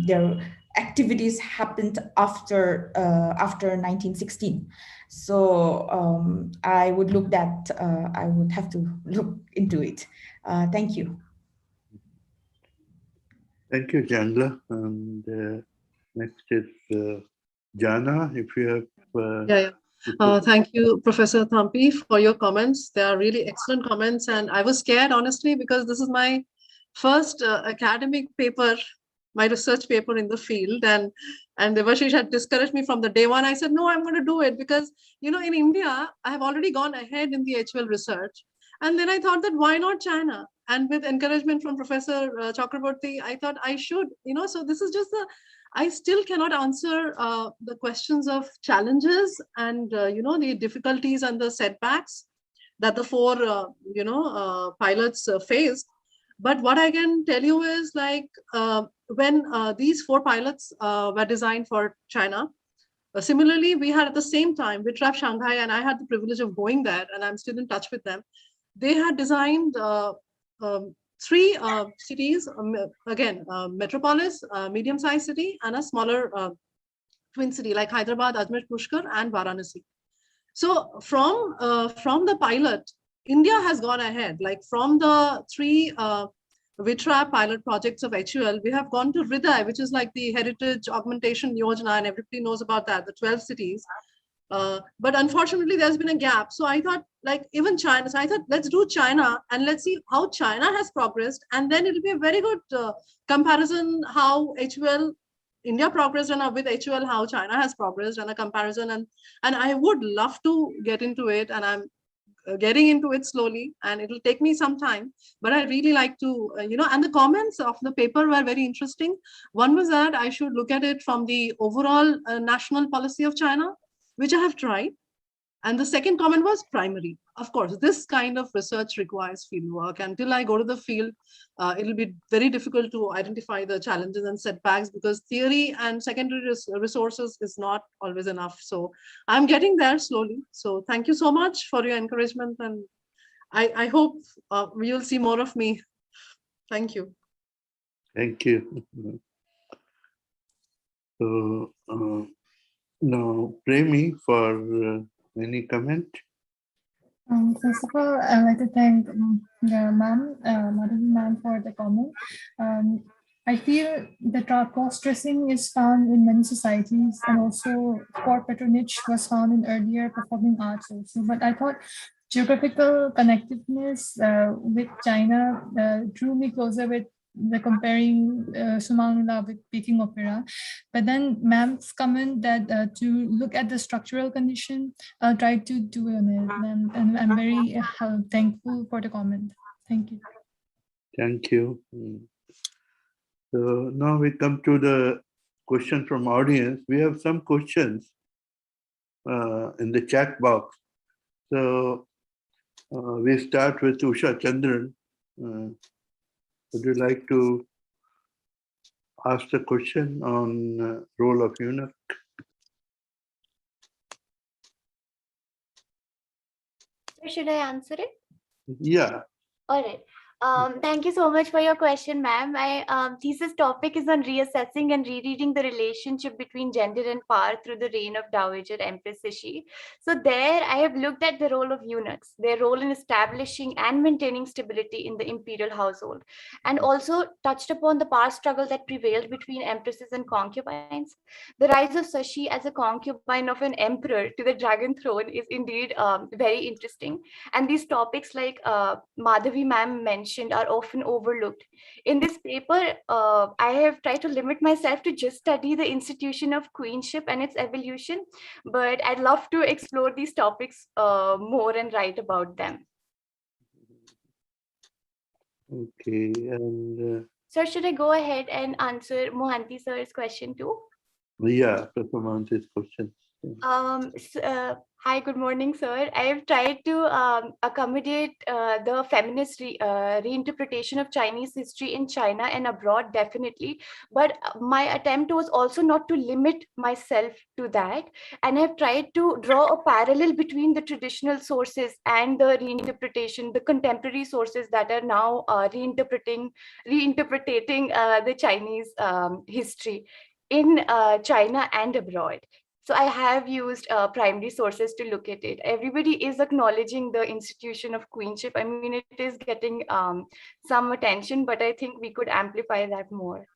S6: their activities happened after 1916. So I would I would have to look into it. Thank you.
S3: Thank you, Jangla. And next is Jana, if you have.
S1: Thank you, Professor Thampi, for your comments. They are really excellent comments. And I was scared, honestly, because this is my first academic paper, my research paper in the field. And Devashish had discouraged me from the day one. I said, no, I'm going to do it because, in India, I have already gone ahead in the HUL research. And then I thought that why not China? And with encouragement from Professor Chakraborty, I thought I should, so this is just I still cannot answer the questions of challenges and, the difficulties and the setbacks that the four, pilots faced. But what I can tell you is when these four pilots were designed for China, similarly, we had at the same time, Vitrap Shanghai, and I had the privilege of going there, and I'm still in touch with them. They had designed three cities, again, metropolis, medium-sized city, and a smaller twin city like Hyderabad, Ajmer, Pushkar, and Varanasi. So from the pilot, India has gone ahead. Like from the three Vitra pilot projects of HUL, we have gone to Hriday, which is like the Heritage Augmentation Yojana, and everybody knows about that, the 12 cities. But unfortunately, there's been a gap. So I thought, even China, so I thought, let's do China and let's see how China has progressed. And then it'll be a very good comparison how HUL India progressed and with HUL how China has progressed and a comparison. And I would love to get into it, and I'm getting into it slowly, and it'll take me some time, but I really like to, and the comments of the paper were very interesting. One was that I should look at it from the overall national policy of China, which I have tried. And the second comment was primary. Of course, this kind of research requires field work. Until I go to the field, it'll be very difficult to identify the challenges and setbacks because theory and secondary resources is not always enough. So I'm getting there slowly. So thank you so much for your encouragement. And I hope you'll see more of me. Thank you.
S3: Thank you. So now, Premi, for any comment?
S7: First of all, I'd like to thank Madhavi ma'am for the comment. I feel that cross-dressing is found in many societies, and also court patronage was found in earlier performing arts also. But I thought geographical connectiveness with China drew me closer with the comparing Sumanila with Peking Opera. But then ma'am's comment that to look at the structural condition, I'll try to do on it. And I'm very thankful for the comment. Thank you.
S3: Thank you. So now we come to the question from audience. We have some questions in the chat box. So we start with Usha Chandran. Would you like to ask the question on role of eunuch?
S4: Should I answer it?
S3: Yeah.
S4: All right. Thank you so much for your question, ma'am. My thesis topic is on reassessing and rereading the relationship between gender and power through the reign of Dowager Empress Cixi. So there, I have looked at the role of eunuchs, their role in establishing and maintaining stability in the imperial household, and also touched upon the power struggle that prevailed between empresses and concubines. The rise of Cixi as a concubine of an emperor to the dragon throne is indeed very interesting. And these topics, like Madhavi ma'am mentioned, are often overlooked. In this paper, I have tried to limit myself to just study the institution of queenship and its evolution, but I'd love to explore these topics more and write about them.
S3: Okay, and
S4: Sir, should I go ahead and answer Mohanty sir's question too?
S3: yeah, Professor Mohanty's question.
S4: Hi, good morning, sir. I have tried to accommodate the feminist reinterpretation of Chinese history in China and abroad, definitely. But my attempt was also not to limit myself to that. And I've tried to draw a parallel between the traditional sources and the reinterpretation, the contemporary sources that are now reinterpreting the Chinese history in China and abroad. So I have used primary sources to look at it. Everybody is acknowledging the institution of queenship. I mean, it is getting some attention, but I think we could amplify that more.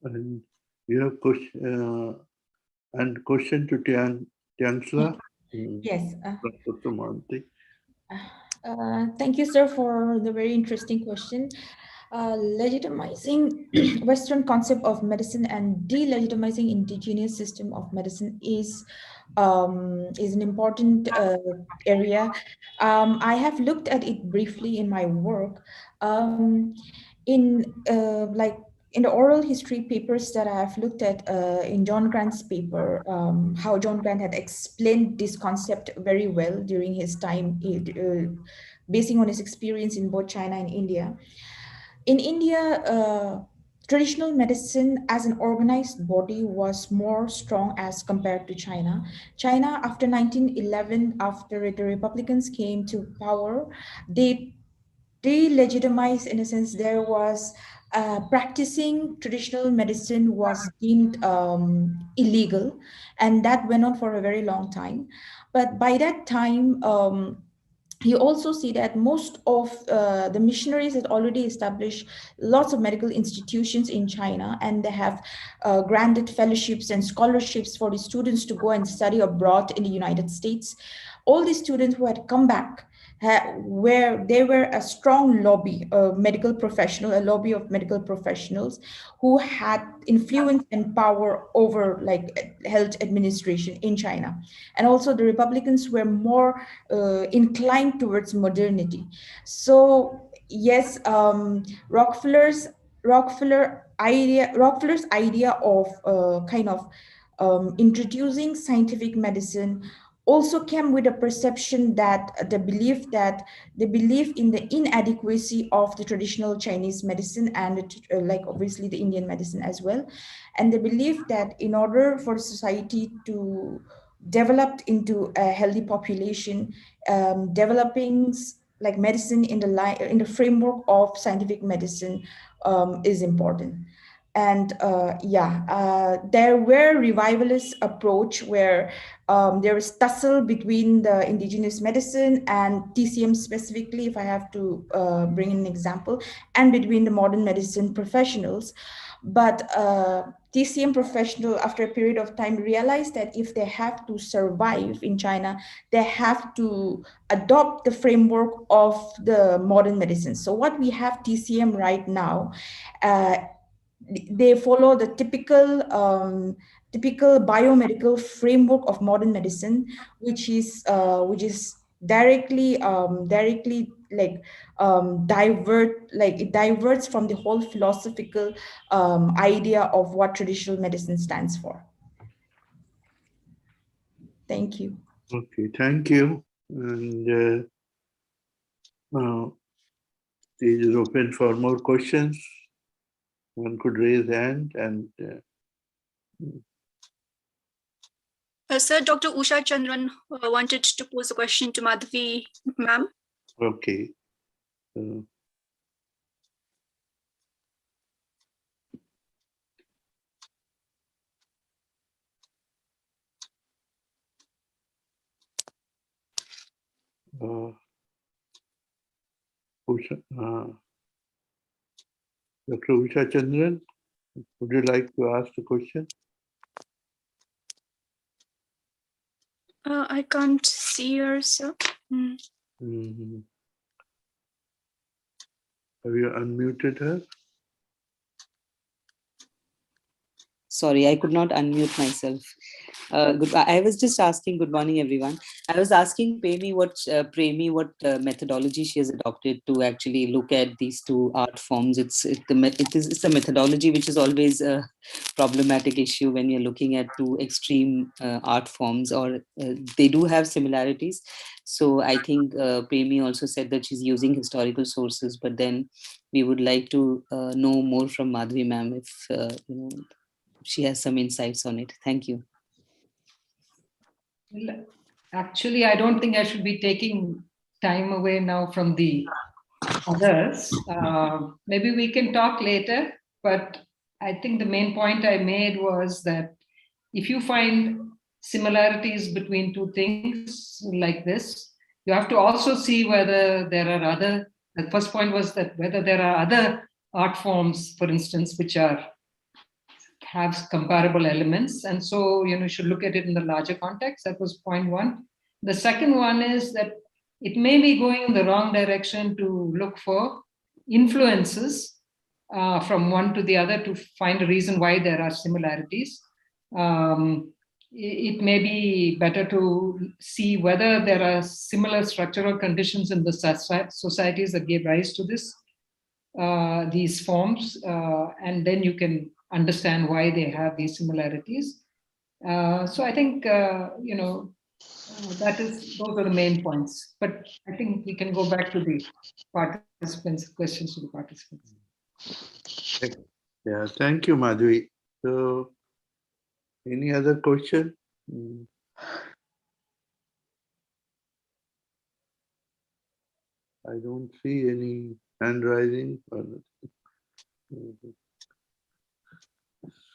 S3: And you have question and question to Tiansla?
S6: Yes.
S3: Professor Mohanty.
S6: Thank you, sir, for the very interesting question. Legitimizing Western concept of medicine and delegitimizing indigenous system of medicine is an important area. I have looked at it briefly in my work. In the oral history papers that I have looked at in John Grant's paper, how John Grant had explained this concept very well during his time, basing on his experience in both China and India. In India, traditional medicine as an organized body was more strong as compared to China. China, after 1911, after the Republicans came to power, they delegitimized, in a sense. There was practicing traditional medicine was deemed illegal, and that went on for a very long time. But by that time, you also see that most of the missionaries had already established lots of medical institutions in China, and they have granted fellowships and scholarships for the students to go and study abroad in the United States. All the students who had come back, where they were a strong lobby, a lobby of medical professionals who had influence and power over like health administration in China. And also the Republicans were more inclined towards modernity. So yes, Rockefeller's idea of kind of introducing scientific medicine also came with a perception that the belief in the inadequacy of the traditional Chinese medicine and like obviously the Indian medicine as well, and the belief that in order for society to develop into a healthy population, developing like medicine in the framework of scientific medicine is important. And there were revivalist approach where there was tussle between the indigenous medicine and TCM specifically, if I have to bring in an example, and between the modern medicine professionals. But TCM professional, after a period of time, realized that if they have to survive in China, they have to adopt the framework of the modern medicine. So what we have TCM right now, they follow the typical biomedical framework of modern medicine, which is directly like it diverts from the whole philosophical idea of what traditional medicine stands for. Thank you.
S3: Okay, thank you. And stage is open for more questions. One could raise hand and
S2: Sir, Dr. Usha Chandran wanted to pose a question to Madhavi, ma'am.
S3: Okay. Dr. Usha Chandran, would you like to ask the question?
S2: I can't see her, sir.
S3: Mm-hmm. Have you unmuted her?
S10: Sorry, I could not unmute myself. I was just asking, good morning, everyone. I was asking Premi what methodology she has adopted to actually look at these two art forms. It's a methodology which is always a problematic issue when you're looking at two extreme art forms, or they do have similarities. So I think Premi also said that she's using historical sources, but then we would like to know more from Madhvi ma'am if she has some insights on it. Thank you.
S9: Well, actually, I don't think I should be taking time away now from the others. Maybe we can talk later, but I think the main point I made was that if you find similarities between two things like this, you have to also see whether there are other, the first point was that whether there are other art forms, for instance, which have comparable elements. And so, you should look at it in the larger context. That was point one. The second one is that it may be going in the wrong direction to look for influences from one to the other to find a reason why there are similarities. It may be better to see whether there are similar structural conditions in the societies that gave rise to these forms, and then you can understand why they have these similarities. So I think, those are the main points. But I think we can go back to the participants, questions to the participants.
S3: Yeah, thank you, Madhvi. So, any other question? I don't see any hand rising.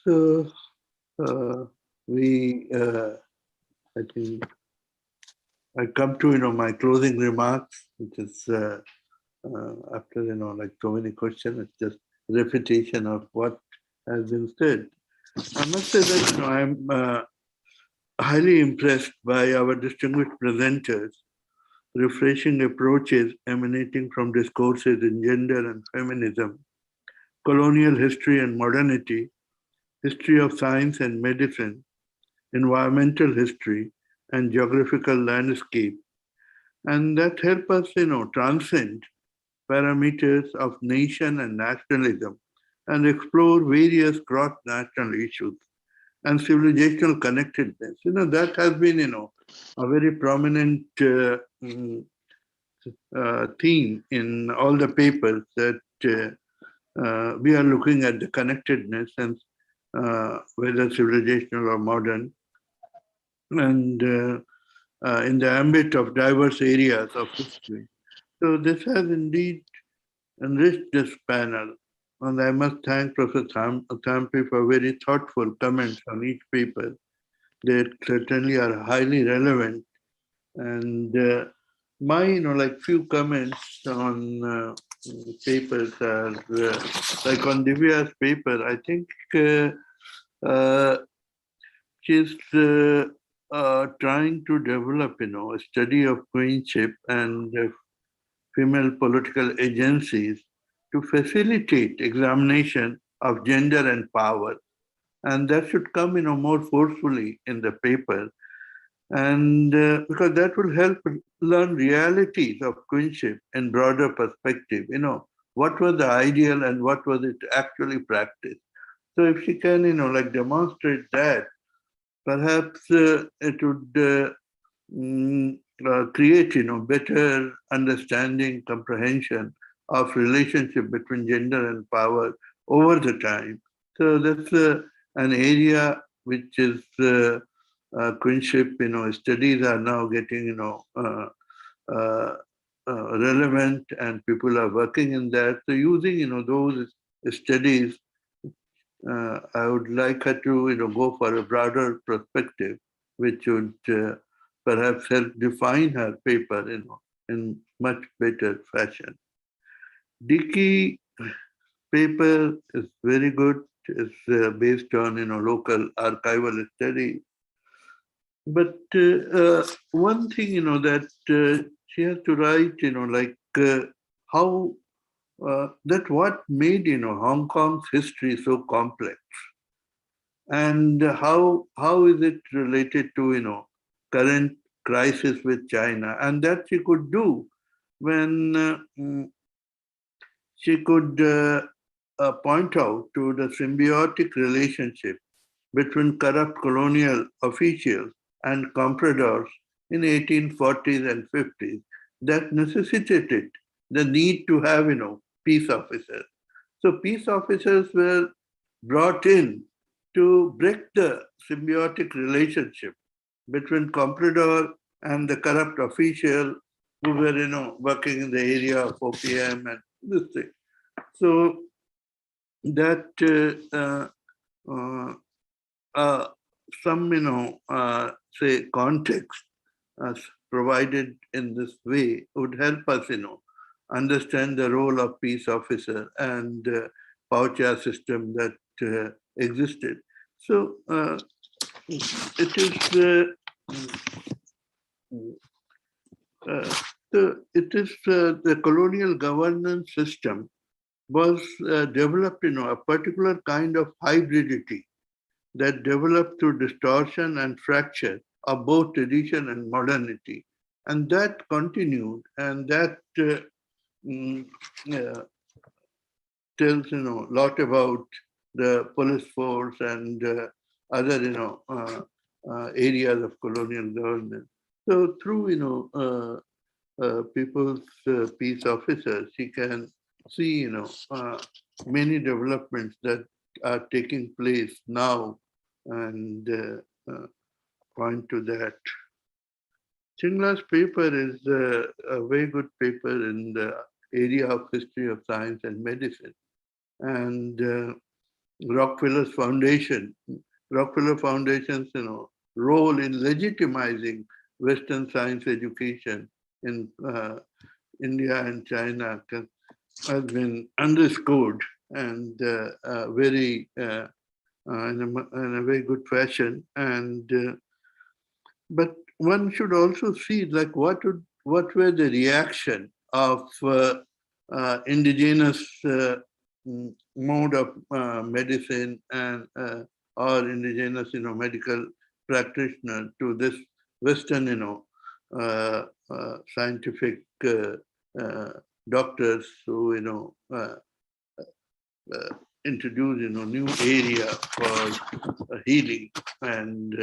S3: So, I think I come to, my closing remarks, which is after, like so many questions, it's just repetition of what has been said. I must say that, I'm highly impressed by our distinguished presenters, refreshing approaches emanating from discourses in gender and feminism, colonial history and modernity, history of science and medicine, environmental history, and geographical landscape. And that help us, transcend parameters of nation and nationalism and explore various cross-national issues and civilizational connectedness. That has been, a very prominent theme in all the papers, that we are looking at the connectedness and whether civilizational or modern, and in the ambit of diverse areas of history. So this has indeed enriched this panel, and I must thank Professor Thampi for very thoughtful comments on each paper. They certainly are highly relevant, and my, few comments on papers are like on Divya's paper. I think she's trying to develop, a study of queenship and female political agencies to facilitate examination of gender and power. And that should come, more forcefully in the paper. And because that will help learn realities of queenship in broader perspective, what was the ideal and what was it actually practiced. So if she can, demonstrate that, perhaps it would create, better understanding, comprehension of relationship between gender and power over the time. So that's an area which is queenship, studies are now getting, relevant and people are working in that. So using, those studies, I would like her to, go for a broader perspective, which would perhaps help define her paper, in much better fashion. Dickey paper is very good. It's based on, local archival study. But one thing, that she has to write, like how that what made, Hong Kong's history so complex, and how is it related to, current crisis with China, and that she could do when she could point out to the symbiotic relationship between corrupt colonial officials and compradors in 1840s and 50s that necessitated the need to have, peace officers. So peace officers were brought in to break the symbiotic relationship between comprador and the corrupt official who were, working in the area of opium and this thing. So that some, say, context provided in this way would help us, understand the role of peace officer and power system that existed. So it is the colonial governance system was developed, a particular kind of hybridity that developed through distortion and fracture of both tradition and modernity. And that continued, and that tells, a lot about the police force and other, areas of colonial governance. So through, people's peace officers, she can see, many developments that are taking place now and point to that. Chingla's paper is a very good paper in the area of history of science and medicine. And Rockefeller Foundation's, role in legitimizing Western science education in India and China has been underscored and very in a very good fashion. And but one should also see like what were the reaction of indigenous mode of medicine and or indigenous medical practitioner to this Western scientific doctors who introduce new area for healing and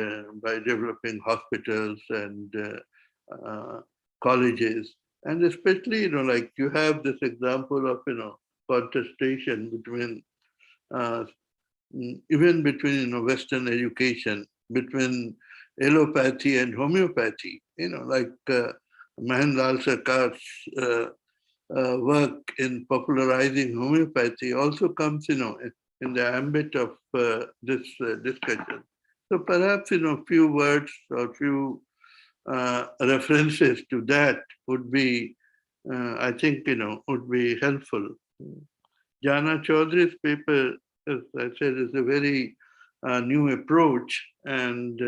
S3: by developing hospitals and colleges, and especially like you have this example of contestation between even between Western education, between allopathy and homeopathy, like Mahenlal Sarkar's work in popularizing homeopathy also comes, in the ambit of this discussion. So perhaps, few words or few references to that would be, I think, would be helpful. Jana Chaudhry's paper, as I said, is a very new approach, and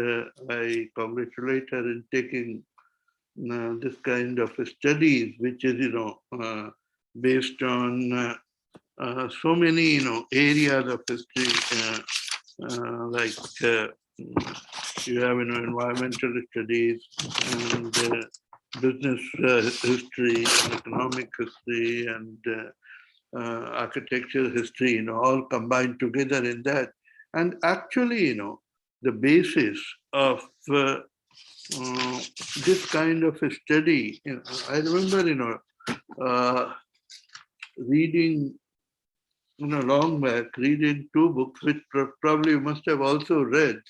S3: I congratulate her in taking this kind of studies, which is, based on so many, areas of history, like you have, environmental studies and business history and economic history and architecture history, all combined together in that. And actually, the basis of this kind of a study, I remember, reading, long back, reading two books, which probably you must have also read.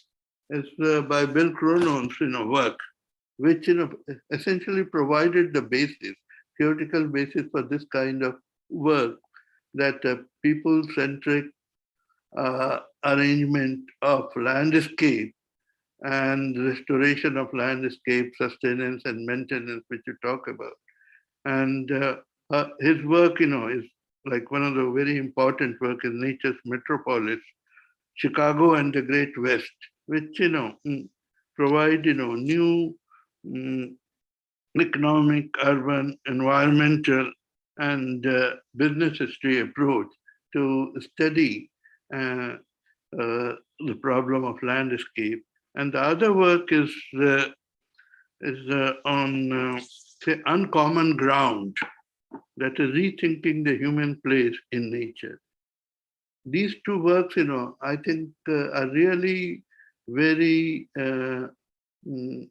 S3: It's by Bill Cronin's, work, which, essentially provided the basis. theoretical basis for this kind of work, that people-centric arrangement of landscape and restoration of landscape, sustenance and maintenance, which you talk about. And his work, is like one of the very important work in Nature's Metropolis, Chicago and the Great West, which, provide, new economic, urban, environmental, and business history approach to study the problem of landscape. And the other work is on say uncommon ground, that is rethinking the human place in nature. These two works, I think are really very,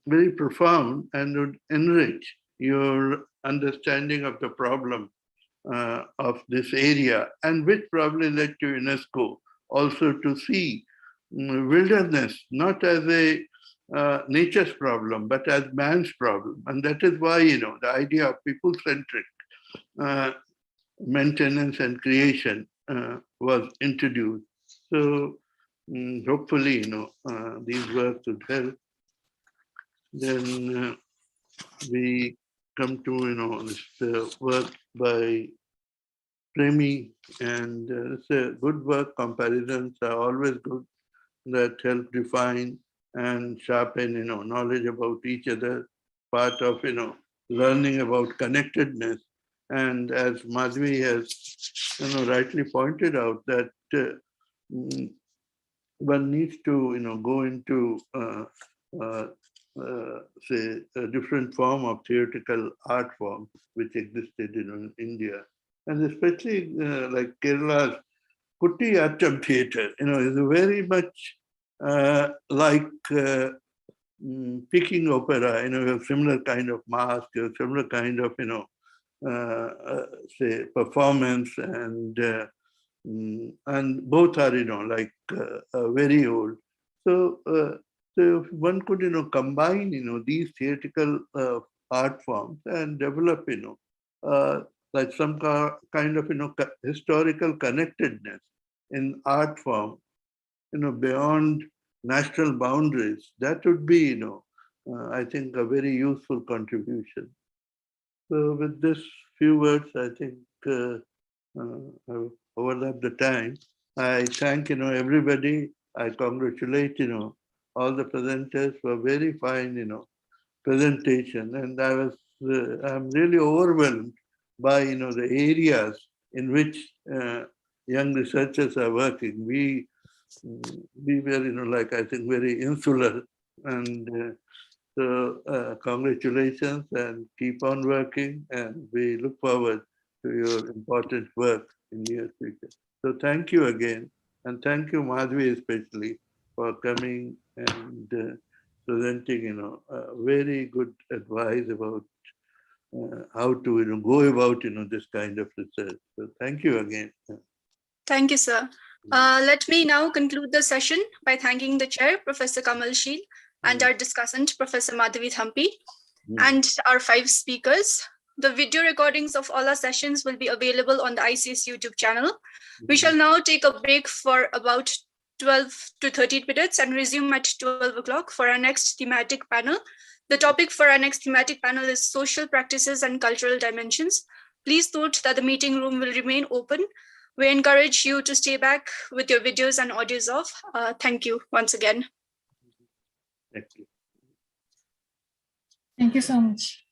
S3: very profound and would enrich your understanding of the problem of this area, and which probably led to UNESCO also to see wilderness not as a nature's problem, but as man's problem. And that is why, the idea of people-centric maintenance and creation was introduced. So hopefully, these works would help. Then we come to, this work by Premi, and it's a good work. Comparisons are always good, that help define and sharpen, knowledge about each other, part of, learning about connectedness. And as Madhvi has, rightly pointed out, that one needs to, go into, say, a different form of theoretical art form which existed in India. And especially like Kerala's Kutiyattam theatre, is very much like Peking Opera, a similar kind of mask, a similar kind of, say, performance, and both are, like very old. So, so if one could, combine, these theoretical art forms and develop, like some kind of, historical connectedness in art form, beyond national boundaries, that would be, I think, a very useful contribution. So with this few words, I think I've overlapped the time. I thank, everybody. I congratulate, all the presenters for very fine, presentation. And I'm really overwhelmed by, the areas in which young researchers are working. We were, like, I think, very insular. And so congratulations, and keep on working. And we look forward to your important work in the near future. So thank you again. And thank you, Madhvi, especially, for coming and presenting, very good advice about how to, go about, this kind of research. So thank you again.
S2: Thank you, sir. Let me now conclude the session by thanking the chair, Professor Kamal Sheel, and our discussant, Professor Madhavi Thampi, and our 5 speakers. The video recordings of all our sessions will be available on the ICS YouTube channel. We shall now take a break for about 12 to 13 minutes and resume at 12 o'clock for our next thematic panel. The topic for our next thematic panel is social practices and cultural dimensions. Please note that the meeting room will remain open. We encourage you to stay back with your videos and audios off. Thank you once again.
S3: Thank you.
S7: Thank you so much.